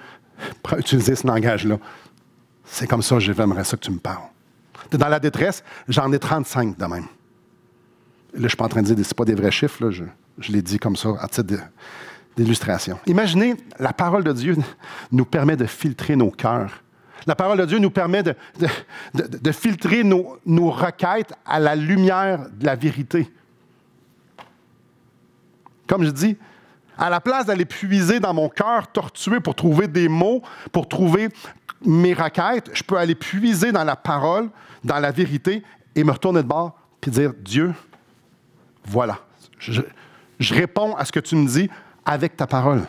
utiliser ce langage-là. C'est comme ça, j'aimerais ça que tu me parles. Dans la détresse, j'en ai 35 de même. Là, je ne suis pas en train de dire que ce pas des vrais chiffres, là, je l'ai dit comme ça, à titre d'illustration. Imaginez, la parole de Dieu nous permet de filtrer nos cœurs. La parole de Dieu nous permet de filtrer nos requêtes à la lumière de la vérité. Comme je dis, à la place d'aller puiser dans mon cœur tortué pour trouver des mots, pour trouver mes requêtes, je peux aller puiser dans la parole, dans la vérité, et me retourner de bord puis dire, Dieu, voilà, je réponds à ce que tu me dis avec ta parole.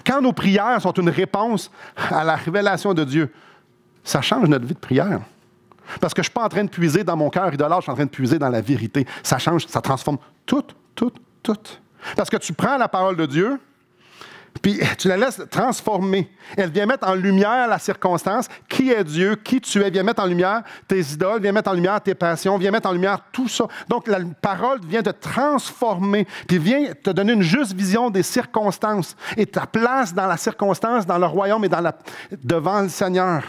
Quand nos prières sont une réponse à la révélation de Dieu, ça change notre vie de prière. Parce que je ne suis pas en train de puiser dans mon cœur idolâtre, je suis en train de puiser dans la vérité. Ça change, ça transforme tout. Parce que tu prends la parole de Dieu, puis tu la laisses transformer. Elle vient mettre en lumière la circonstance. Qui est Dieu? Qui tu es? Vient mettre en lumière tes idoles, vient mettre en lumière tes passions, vient mettre en lumière tout ça. Donc, la parole vient te transformer, puis vient te donner une juste vision des circonstances et ta place dans la circonstance, dans le royaume et devant le Seigneur.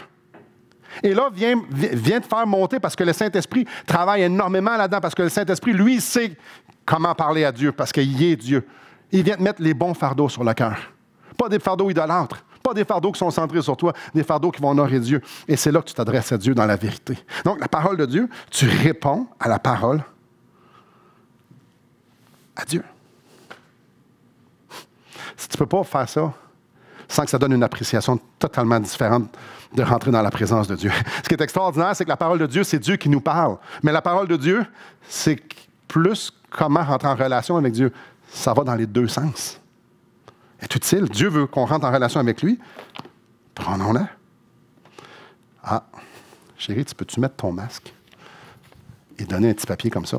Et là, vient te faire monter parce que le Saint-Esprit travaille énormément là-dedans, parce que le Saint-Esprit, lui, sait comment parler à Dieu, parce qu'il est Dieu. Il vient te mettre les bons fardeaux sur le cœur. Pas des fardeaux idolâtres, pas des fardeaux qui sont centrés sur toi, des fardeaux qui vont honorer Dieu. Et c'est là que tu t'adresses à Dieu dans la vérité. Donc, la parole de Dieu, tu réponds à la parole à Dieu. Si tu ne peux pas faire ça sans que ça donne une appréciation totalement différente de rentrer dans la présence de Dieu. Ce qui est extraordinaire, c'est que la parole de Dieu, c'est Dieu qui nous parle. Mais la parole de Dieu, c'est plus comment rentrer en relation avec Dieu. Ça va dans les deux sens. Est utile. Dieu veut qu'on rentre en relation avec lui. Prenons-la. Ah, chérie, tu peux-tu mettre ton masque et donner un petit papier comme ça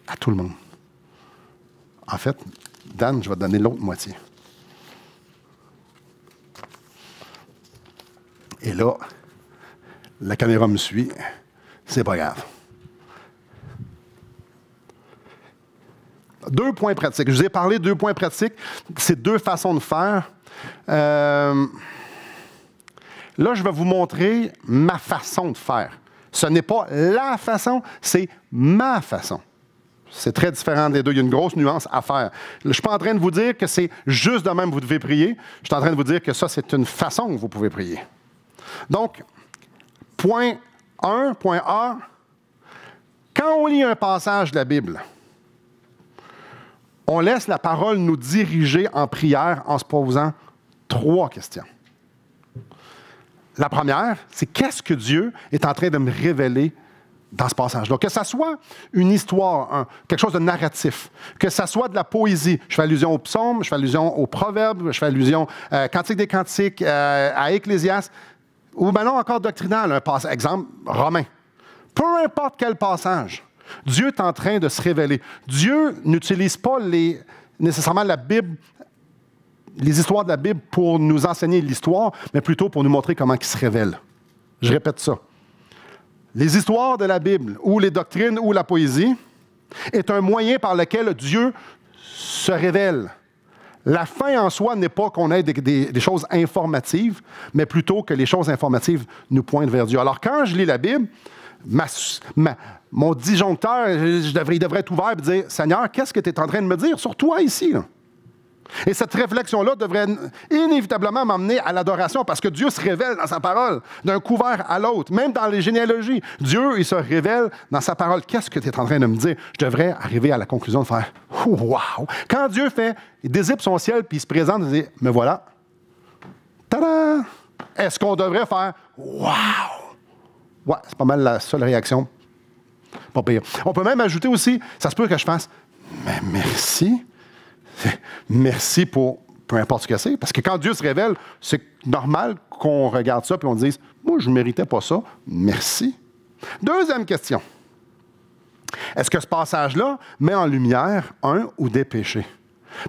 à tout le monde? En fait, Dan, je vais te donner l'autre moitié. Et là, La caméra me suit. C'est pas grave. 2 points pratiques. Je vous ai parlé de 2 points pratiques. C'est 2 façons de faire. Là, je vais vous montrer ma façon de faire. Ce n'est pas la façon, c'est ma façon. C'est très différent des deux. Il y a une grosse nuance à faire. Je ne suis pas en train de vous dire que c'est juste de même que vous devez prier. Je suis en train de vous dire que ça, c'est une façon que vous pouvez prier. Donc, point 1, point A, quand on lit un passage de la Bible, on laisse la parole nous diriger en prière en se posant 3 questions. La première, c'est qu'est-ce que Dieu est en train de me révéler dans ce passage-là. Que ça soit une histoire, quelque chose de narratif, que ça soit de la poésie. Je fais allusion aux psaumes, je fais allusion aux proverbes, je fais allusion à Cantique des Cantiques, à Ecclésiaste, ou maintenant encore doctrinal, exemple, Romain. Peu importe quel passage, Dieu est en train de se révéler. Dieu n'utilise pas nécessairement la Bible, les histoires de la Bible pour nous enseigner l'histoire, mais plutôt pour nous montrer comment il se révèle. Je répète ça. Les histoires de la Bible, ou les doctrines, ou la poésie, est un moyen par lequel Dieu se révèle. La fin en soi n'est pas qu'on ait des choses informatives, mais plutôt que les choses informatives nous pointent vers Dieu. Alors, quand je lis la Bible, mon disjoncteur, il devrait être ouvert et dire, « Seigneur, qu'est-ce que tu es en train de me dire sur toi ici? » Et cette réflexion-là devrait inévitablement m'emmener à l'adoration parce que Dieu se révèle dans sa parole, d'un couvert à l'autre, même dans les généalogies. Dieu, il se révèle dans sa parole. Qu'est-ce que tu es en train de me dire? Je devrais arriver à la conclusion de faire « Wow! » Quand Dieu il dézippe son ciel puis il se présente et dit « Me voilà! » Tada! Est-ce qu'on devrait faire « Wow! » Ouais, c'est pas mal la seule réaction. Pas pire. On peut même ajouter aussi, ça se peut que je fasse « Mais merci! » Merci pour peu importe ce que c'est. Parce que quand Dieu se révèle, c'est normal qu'on regarde ça et on dise « Moi, je ne méritais pas ça. Merci. » Deuxième question. Est-ce que ce passage-là met en lumière un ou des péchés?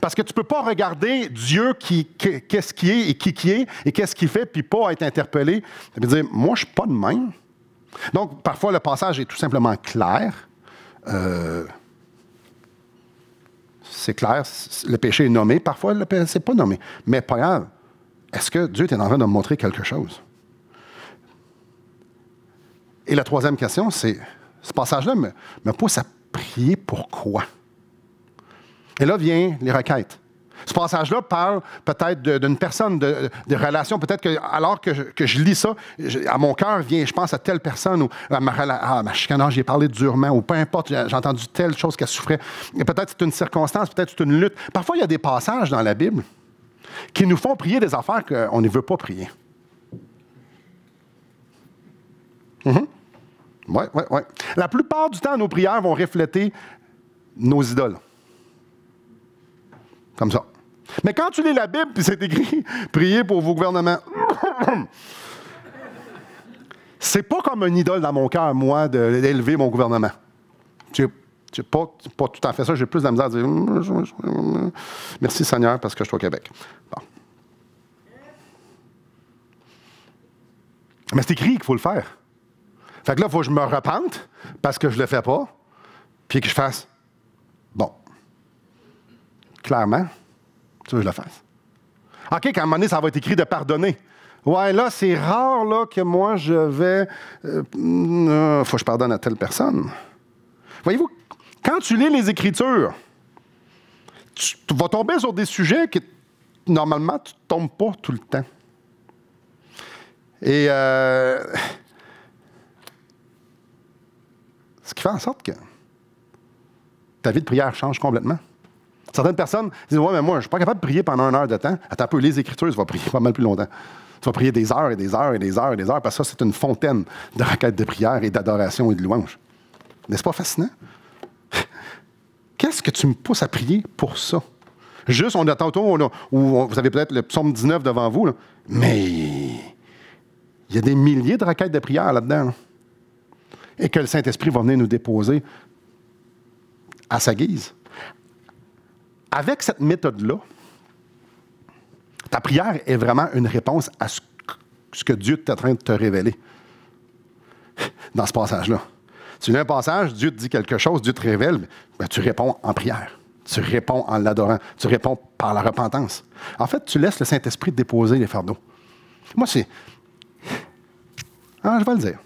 Parce que tu ne peux pas regarder Dieu qu'est-ce qui est et qu'est-ce qu'il fait, puis pas être interpellé et dire « Moi, je ne suis pas de même. » Donc, parfois, le passage est tout simplement clair. C'est clair, le péché est nommé. Parfois, le péché n'est pas nommé. Mais pas grave. Est-ce que Dieu est en train de me montrer quelque chose? Et la troisième question, c'est, ce passage-là me pousse à prier pourquoi? Et là viennent les requêtes. Ce passage-là parle peut-être d'une personne, de relation. Peut-être que alors que je lis ça, à mon cœur vient, je pense à telle personne, ou à ma chicanage, j'ai parlé durement, ou peu importe, j'ai entendu telle chose qu'elle souffrait. Et peut-être c'est une circonstance, peut-être c'est une lutte. Parfois, il y a des passages dans la Bible qui nous font prier des affaires qu'on ne veut pas prier. Oui. La plupart du temps, nos prières vont refléter nos idoles. Comme ça. Mais quand tu lis la Bible, puis c'est écrit « Priez pour vos gouvernements », c'est pas comme une idole dans mon cœur, moi, d'élever mon gouvernement. C'est pas tout à fait ça. J'ai plus de la misère à dire « Merci Seigneur, parce que je suis au Québec. » Bon. Mais c'est écrit qu'il faut le faire. Fait que là, il faut que je me repente parce que je le fais pas, puis que je fasse « Bon. » Clairement, tu veux que je le fasse. OK, quand à un moment donné, ça va être écrit de pardonner. Ouais, là, c'est rare là, que moi, je vais... faut que je pardonne à telle personne. Voyez-vous, quand tu lis les Écritures, tu vas tomber sur des sujets que, normalement, tu ne tombes pas tout le temps. Et ce qui fait en sorte que ta vie de prière change complètement. Certaines personnes disent « Ouais, mais moi, je ne suis pas capable de prier pendant 1 heure de temps. » Attends un peu, les Écritures, tu vas prier pas mal plus longtemps. Tu vas prier des heures et des heures et des heures et des heures, parce que ça, c'est une fontaine de requêtes de prière et d'adoration et de louange. N'est-ce pas fascinant? Qu'est-ce que tu me pousses à prier pour ça? Juste, on a tantôt, vous avez peut-être le psaume 19 devant vous, là, mais il y a des milliers de requêtes de prière là-dedans. Là. Et que le Saint-Esprit va venir nous déposer à sa guise. Avec cette méthode-là, ta prière est vraiment une réponse à ce que Dieu est en train de te révéler. dans ce passage-là. Tu lis un passage, Dieu te dit quelque chose, Dieu te révèle, ben, tu réponds en prière. Tu réponds en l'adorant. Tu réponds par la repentance. En fait, tu laisses le Saint-Esprit te déposer les fardeaux. Moi, c'est... Ah, je vais le dire.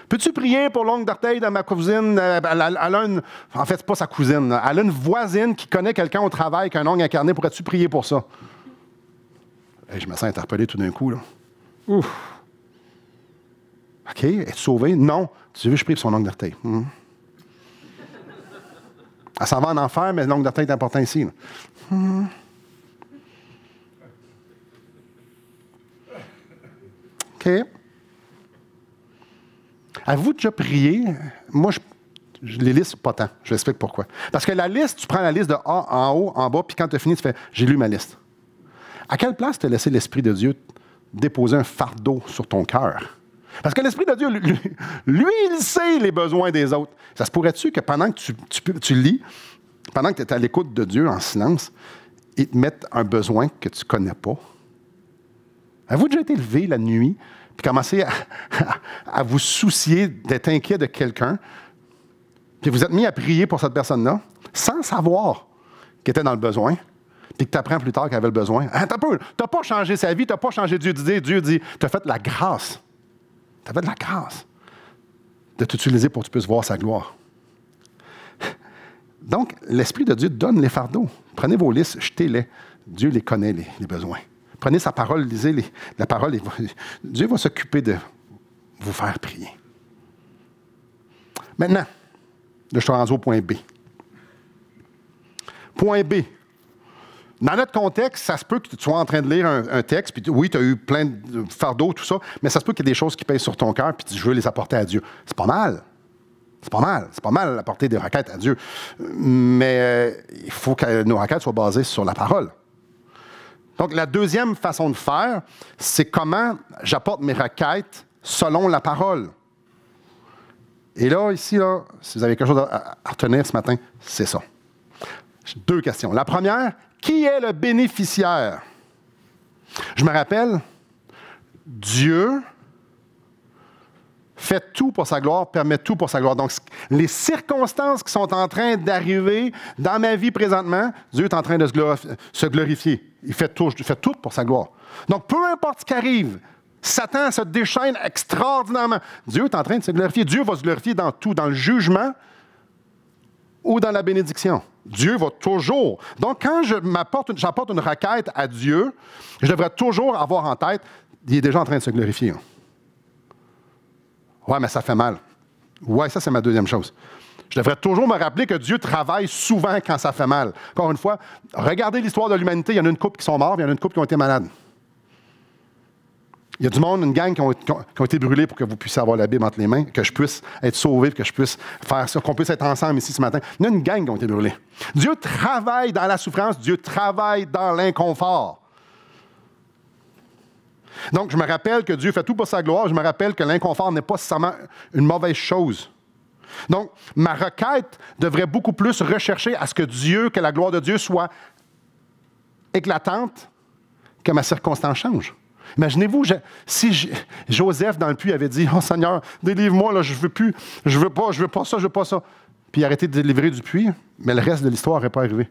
Peux-tu prier pour l'ongle d'orteil de ma cousine? En fait, c'est pas sa cousine. Elle a une voisine qui connaît quelqu'un au travail qui a un ongle incarné. Pourrais-tu prier pour ça? Hey, je me sens interpellé tout d'un coup. Là. Ouf. OK, es-tu sauvé? Non. Tu veux que je prie pour son ongle d'orteil? Elle s'en va en enfer, mais l'ongle d'orteil est important ici. OK. Avez-vous déjà prié? Moi, je les liste pas tant. Je vous explique pourquoi. Parce que la liste, tu prends la liste de A en haut, en bas, puis quand tu as fini, tu fais « J'ai lu ma liste ». À quelle place tu as laissé l'Esprit de Dieu déposer un fardeau sur ton cœur? Parce que l'Esprit de Dieu, lui, il sait les besoins des autres. Ça se pourrait-tu que pendant que tu lis, pendant que tu es à l'écoute de Dieu en silence, il te mette un besoin que tu ne connais pas? Avez-vous déjà été levé la nuit puis commencé à vous soucier d'être inquiet de quelqu'un, puis vous êtes mis à prier pour cette personne-là, sans savoir qu'elle était dans le besoin, puis que tu apprends plus tard qu'elle avait le besoin? Hein, tu n'as pas changé sa vie, tu n'as pas changé Dieu. Dieu dit, tu as fait la grâce. Tu as fait de la grâce de t'utiliser pour que tu puisses voir sa gloire. Donc, l'Esprit de Dieu donne les fardeaux. Prenez vos listes, jetez-les. Dieu les connaît, les besoins. Prenez sa parole, lisez la parole. Dieu va s'occuper de vous faire prier. Maintenant, là, je suis rendu au point B. Point B. Dans notre contexte, ça se peut que tu sois en train de lire un texte, puis oui, tu as eu plein de fardeaux, tout ça, mais ça se peut qu'il y ait des choses qui pèsent sur ton cœur, puis tu dis, je veux les apporter à Dieu. C'est pas mal. C'est pas mal. C'est pas mal d'apporter des requêtes à Dieu. Mais il faut que nos requêtes soient basées sur la parole. Donc, la deuxième façon de faire, c'est comment j'apporte mes requêtes selon la parole. Et là, ici, là, si vous avez quelque chose à retenir ce matin, c'est ça. J'ai 2 questions. La première, qui est le bénéficiaire? Je me rappelle, Dieu fait tout pour sa gloire, permet tout pour sa gloire. Donc, les circonstances qui sont en train d'arriver dans ma vie présentement, Dieu est en train de se glorifier. Il fait tout pour sa gloire. Donc, peu importe ce qui arrive, Satan se déchaîne extraordinairement. Dieu est en train de se glorifier. Dieu va se glorifier dans tout, dans le jugement ou dans la bénédiction. Dieu va toujours. Donc, quand j'apporte une requête à Dieu, je devrais toujours avoir en tête, il est déjà en train de se glorifier. Ouais, mais ça fait mal. Ouais, ça, c'est ma deuxième chose. Je devrais toujours me rappeler que Dieu travaille souvent quand ça fait mal. Encore une fois, regardez l'histoire de l'humanité. Il y en a une couple qui sont morts, il y en a une couple qui ont été malades. Il y a du monde, une gang qui ont été brûlés pour que vous puissiez avoir la Bible entre les mains, que je puisse être sauvé, que je puisse faire ça, qu'on puisse être ensemble ici ce matin. Il y a une gang qui ont été brûlés. Dieu travaille dans la souffrance, Dieu travaille dans l'inconfort. Donc, je me rappelle que Dieu fait tout pour sa gloire. Je me rappelle que l'inconfort n'est pas nécessairement une mauvaise chose. Donc, ma requête devrait beaucoup plus rechercher à ce que la gloire de Dieu soit éclatante, que ma circonstance change. Imaginez-vous, si Joseph dans le puits avait dit « Oh Seigneur, délivre-moi, là, je veux pas ça. » Puis il a arrêté de délivrer du puits, mais le reste de l'histoire n'aurait pas arrivé.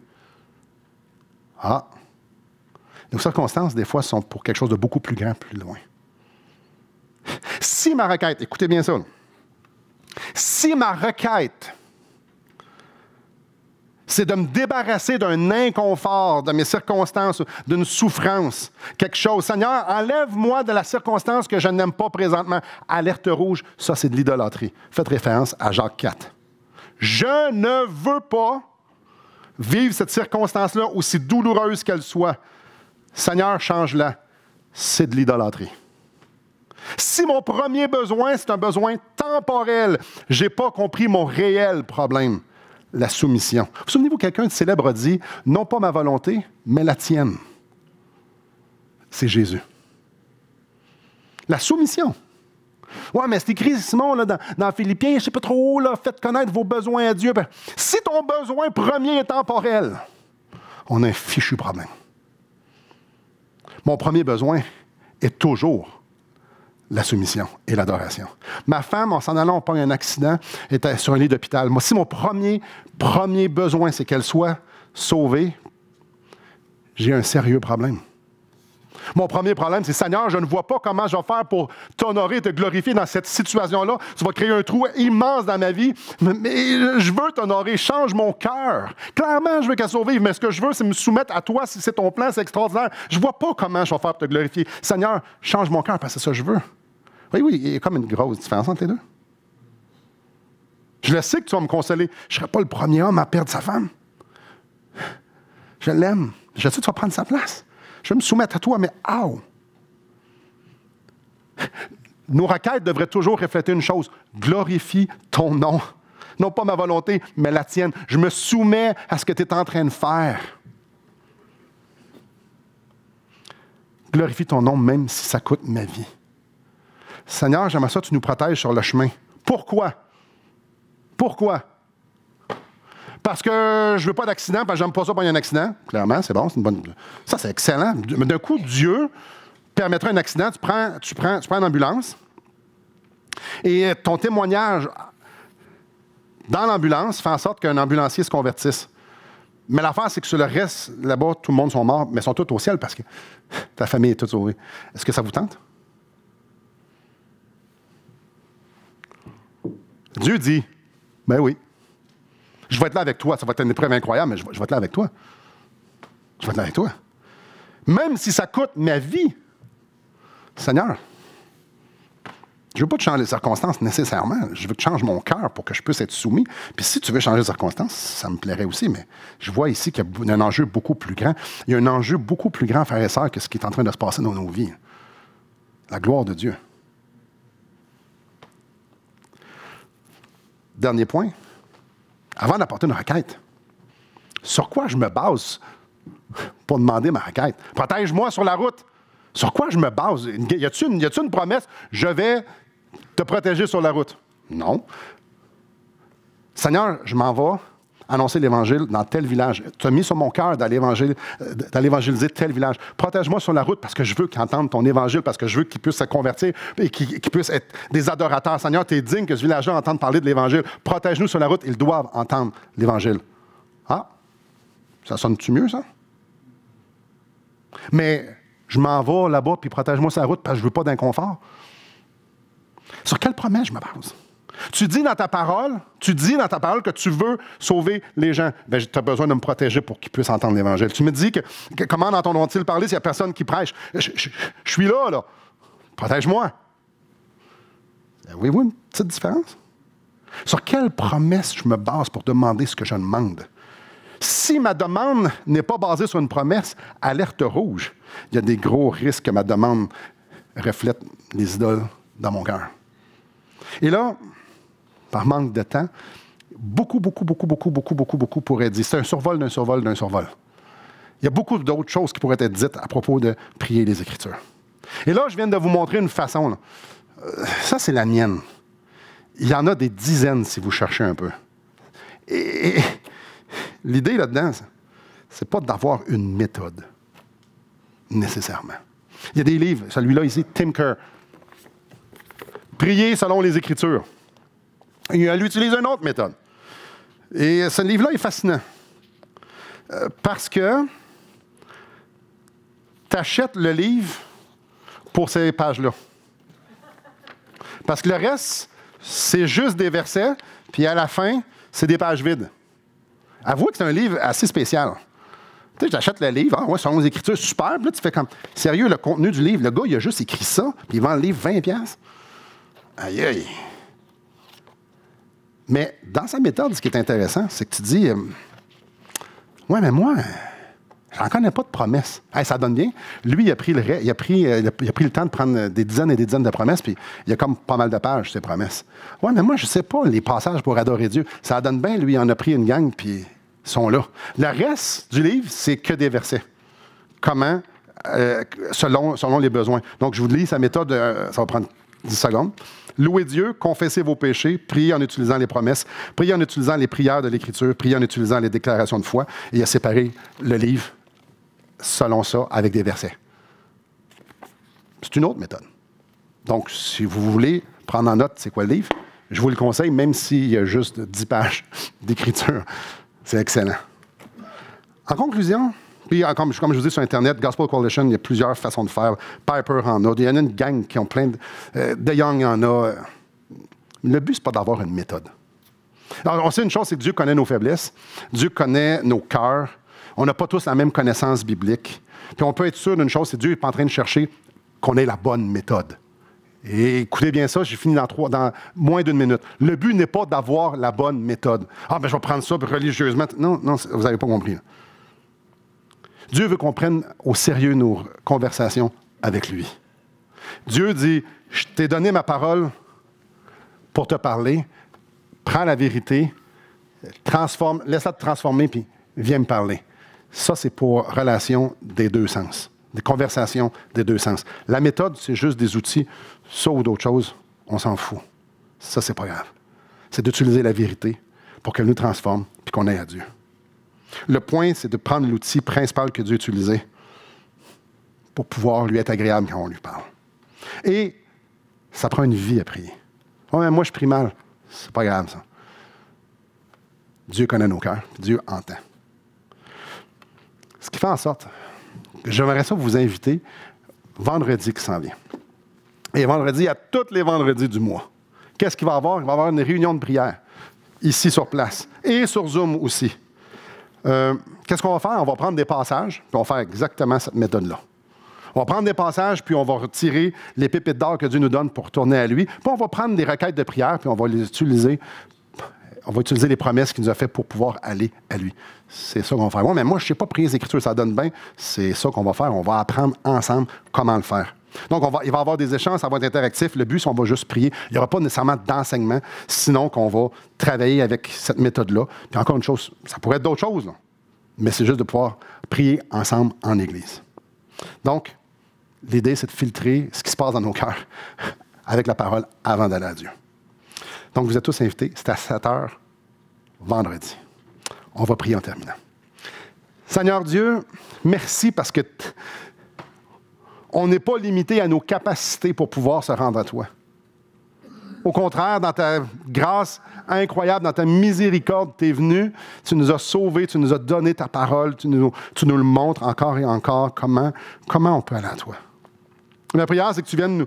Ah! Nos circonstances, des fois, sont pour quelque chose de beaucoup plus grand, plus loin. Si ma requête, écoutez bien ça, là, si ma requête, c'est de me débarrasser d'un inconfort, de mes circonstances, d'une souffrance, quelque chose. Seigneur, enlève-moi de la circonstance que je n'aime pas présentement. Alerte rouge, ça c'est de l'idolâtrie. Faites référence à Jacques 4. Je ne veux pas vivre cette circonstance-là, aussi douloureuse qu'elle soit. Seigneur, change-la. C'est de l'idolâtrie. Si mon premier besoin, c'est un besoin temporel, je n'ai pas compris mon réel problème, la soumission. Vous souvenez-vous, quelqu'un de célèbre a dit, non pas ma volonté, mais la tienne. C'est Jésus. La soumission. Ouais, mais c'est écrit, Simon, là, dans Philippiens, je ne sais pas trop, là, faites connaître vos besoins à Dieu. Ben, si ton besoin premier est temporel, on a un fichu problème. Mon premier besoin est toujours la soumission et l'adoration. Ma femme, en s'en allant, on pogne un accident, était sur un lit d'hôpital. Moi, si mon premier besoin, c'est qu'elle soit sauvée, j'ai un sérieux problème. Mon premier problème, c'est, Seigneur, je ne vois pas comment je vais faire pour t'honorer et te glorifier dans cette situation-là. Tu vas créer un trou immense dans ma vie, mais je veux t'honorer. Change mon cœur. Clairement, je veux qu'elle survive, mais ce que je veux, c'est me soumettre à toi. Si c'est ton plan, c'est extraordinaire. Je ne vois pas comment je vais faire pour te glorifier. Seigneur, change mon cœur, parce que c'est ça que je veux. Oui, il y a comme une grosse différence entre les deux. Je le sais que tu vas me consoler. Je ne serai pas le premier homme à perdre sa femme. Je l'aime. Je sais que tu vas prendre sa place. Je vais me soumettre à toi, mais Nos requêtes devraient toujours refléter une chose. Glorifie ton nom. Non pas ma volonté, mais la tienne. Je me soumets à ce que tu es en train de faire. Glorifie ton nom, même si ça coûte ma vie. Seigneur, j'aimerais ça que tu nous protèges sur le chemin. Pourquoi? Pourquoi? Parce que je ne veux pas d'accident, parce que j'aime pas ça quand il y a un accident. Clairement, c'est bon, c'est une bonne... Ça, c'est excellent. Mais d'un coup, Dieu permettra un accident, tu prends une ambulance, et ton témoignage dans l'ambulance fait en sorte qu'un ambulancier se convertisse. Mais l'affaire, c'est que sur le reste, là-bas, tout le monde sont morts, mais ils sont tous au ciel parce que ta famille est toute sauvée. Est-ce que ça vous tente? Dieu dit, ben oui. Je vais être là avec toi. Ça va être une épreuve incroyable, mais je vais être là avec toi. Je vais être là avec toi. Même si ça coûte ma vie, Seigneur, je ne veux pas te changer les circonstances nécessairement. Je veux que tu changes mon cœur pour que je puisse être soumis. Puis si tu veux changer les circonstances, ça me plairait aussi, mais je vois ici qu'il y a un enjeu beaucoup plus grand. Il y a un enjeu beaucoup plus grand, frères et sœurs, que ce qui est en train de se passer dans nos vies. La gloire de Dieu. Dernier point. Avant d'apporter une requête, sur quoi je me base pour demander ma requête? Protège-moi sur la route. Sur quoi je me base? Y a-t-il une promesse? Je vais te protéger sur la route. Non. Seigneur, je m'en vais annoncer l'Évangile dans tel village. Tu as mis sur mon cœur d'aller évangéliser tel village. Protège-moi sur la route parce que je veux qu'ils entendent ton Évangile, parce que je veux qu'ils puissent se convertir et qu'ils puissent être des adorateurs. Seigneur, tu es digne que ce village-là entende parler de l'Évangile. Protège-nous sur la route. Ils doivent entendre l'Évangile. Ah, ça sonne-tu mieux, ça? Mais je m'en vais là-bas puis protège-moi sur la route parce que je ne veux pas d'inconfort. Sur quelle promesse je me base? Tu dis dans ta parole que tu veux sauver les gens. Bien, tu as besoin de me protéger pour qu'ils puissent entendre l'Évangile. Tu me dis que comment entendront-ils parler s'il n'y a personne qui prêche? Je suis là. Protège-moi. Avez-vous une petite différence? Sur quelle promesse je me base pour demander ce que je demande? Si ma demande n'est pas basée sur une promesse, alerte rouge. Il y a des gros risques que ma demande reflète les idoles dans mon cœur. Et là, par manque de temps, beaucoup pourraient dire. C'est un survol d'un survol d'un survol. Il y a beaucoup d'autres choses qui pourraient être dites à propos de prier les Écritures. Et là, je viens de vous montrer une façon. Là. Ça, c'est la mienne. Il y en a des dizaines si vous cherchez un peu. Et l'idée là-dedans, c'est pas d'avoir une méthode, nécessairement. Il y a des livres, celui-là ici, Tim Keller. Prier selon les Écritures. Elle utilise une autre méthode. Et ce livre-là est fascinant. Parce que tu achètes le livre pour ces pages-là. Parce que le reste, c'est juste des versets, puis à la fin, c'est des pages vides. Avouez que c'est un livre assez spécial. Tu sais, j'achète le livre, selon les Écritures, super, puis là, tu fais comme, sérieux, le contenu du livre, le gars, il a juste écrit ça, puis il vend le livre 20$. Aïe, aïe. Mais dans sa méthode, ce qui est intéressant, c'est que tu dis, ouais, mais moi, j'en connais pas de promesses. Hey, ça donne bien. Lui, il a pris le temps de prendre des dizaines et des dizaines de promesses, puis il y a comme pas mal de pages, ces promesses. Ouais, mais moi, je sais pas les passages pour adorer Dieu. Ça donne bien, lui, il en a pris une gang, puis ils sont là. Le reste du livre, c'est que des versets. Comment, selon les besoins. Donc, je vous lis sa méthode, ça va prendre 10 secondes. Louez Dieu, confessez vos péchés, priez en utilisant les promesses, priez en utilisant les prières de l'Écriture, priez en utilisant les déclarations de foi. Et il a séparé le livre selon ça avec des versets. C'est une autre méthode. Donc, si vous voulez prendre en note c'est quoi le livre, je vous le conseille, même s'il y a juste 10 pages d'écriture. C'est excellent. En conclusion, puis comme je vous dis sur Internet, Gospel Coalition, il y a plusieurs façons de faire. Piper en a. Il y en a une gang qui ont plein de Young en a. Le but, ce n'est pas d'avoir une méthode. Alors, on sait une chose, c'est que Dieu connaît nos faiblesses. Dieu connaît nos cœurs. On n'a pas tous la même connaissance biblique. Puis on peut être sûr d'une chose, c'est que Dieu n'est pas en train de chercher qu'on ait la bonne méthode. Et écoutez bien ça, j'ai fini dans moins d'1 minute. Le but n'est pas d'avoir la bonne méthode. Ah, ben je vais prendre ça religieusement. Non, vous n'avez pas compris. Là. Dieu veut qu'on prenne au sérieux nos conversations avec lui. Dieu dit, je t'ai donné ma parole pour te parler. Prends la vérité, transforme, laisse-la te transformer, puis viens me parler. Ça, c'est pour relation des deux sens. Des conversations des deux sens. La méthode, c'est juste des outils. Ça ou d'autres choses, on s'en fout. Ça, c'est pas grave. C'est d'utiliser la vérité pour qu'elle nous transforme puis qu'on aille à Dieu. Le point, c'est de prendre l'outil principal que Dieu a utilisé pour pouvoir lui être agréable quand on lui parle. Et ça prend une vie à prier. Oh, mais moi, je prie mal. C'est pas grave, ça. Dieu connaît nos cœurs. Dieu entend. Ce qui fait en sorte que j'aimerais ça vous inviter vendredi qui s'en vient. Et vendredi, à tous les vendredis du mois. Qu'est-ce qu'il va y avoir? Il va y avoir une réunion de prière, ici sur place, et sur Zoom aussi. Qu'est-ce qu'on va faire? On va prendre des passages, puis on va faire exactement cette méthode-là. On va prendre des passages, puis on va retirer les pépites d'or que Dieu nous donne pour tourner à lui. Puis on va prendre des requêtes de prière, puis on va les utiliser. On va utiliser les promesses qu'il nous a faites pour pouvoir aller à lui. C'est ça qu'on va faire. Ouais, mais moi, je ne sais pas prier les Écritures, ça donne bien. C'est ça qu'on va faire. On va apprendre ensemble comment le faire. Donc, il va y avoir des échanges, ça va être interactif. Le but, c'est qu'on va juste prier. Il n'y aura pas nécessairement d'enseignement, sinon qu'on va travailler avec cette méthode-là. Puis encore une chose, ça pourrait être d'autres choses, là. Mais c'est juste de pouvoir prier ensemble en Église. Donc, l'idée, c'est de filtrer ce qui se passe dans nos cœurs avec la parole avant d'aller à Dieu. Donc, vous êtes tous invités. C'est à 7 h vendredi. On va prier en terminant. Seigneur Dieu, merci parce que on n'est pas limité à nos capacités pour pouvoir se rendre à toi. Au contraire, dans ta grâce incroyable, dans ta miséricorde, tu es venu, tu nous as sauvés, tu nous as donné ta parole, tu nous le montres encore et encore comment on peut aller à toi. Ma prière, c'est que tu viennes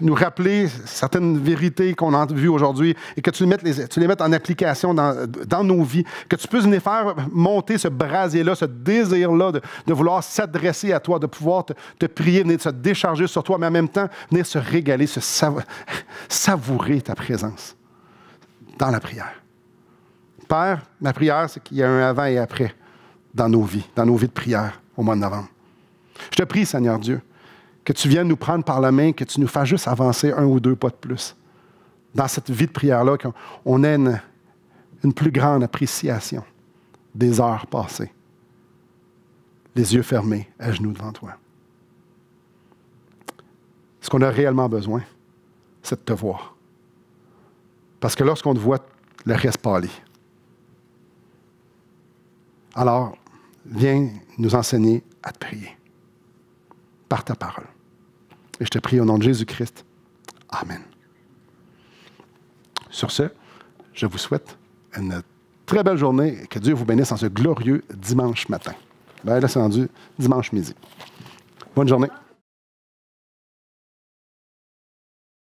nous rappeler certaines vérités qu'on a vues aujourd'hui et que tu les mettes en application dans nos vies, que tu puisses nous faire monter ce brasier-là, ce désir-là de vouloir s'adresser à toi, de pouvoir te prier, venir se décharger sur toi, mais en même temps, venir se régaler, savourer ta présence dans la prière. Père, ma prière, c'est qu'il y a un avant et après dans nos vies de prière au mois de novembre. Je te prie, Seigneur Dieu, que tu viennes nous prendre par la main, que tu nous fasses juste avancer 1 ou 2 pas de plus. Dans cette vie de prière-là, qu'on ait une plus grande appréciation des heures passées. Les yeux fermés, à genoux devant toi. Ce qu'on a réellement besoin, c'est de te voir. Parce que lorsqu'on te voit, le reste pâlit. Alors, viens nous enseigner à te prier par ta parole. Et je te prie au nom de Jésus-Christ. Amen. Sur ce, je vous souhaite une très belle journée et que Dieu vous bénisse en ce glorieux dimanche matin. Là, c'est rendu dimanche midi. Bonne journée.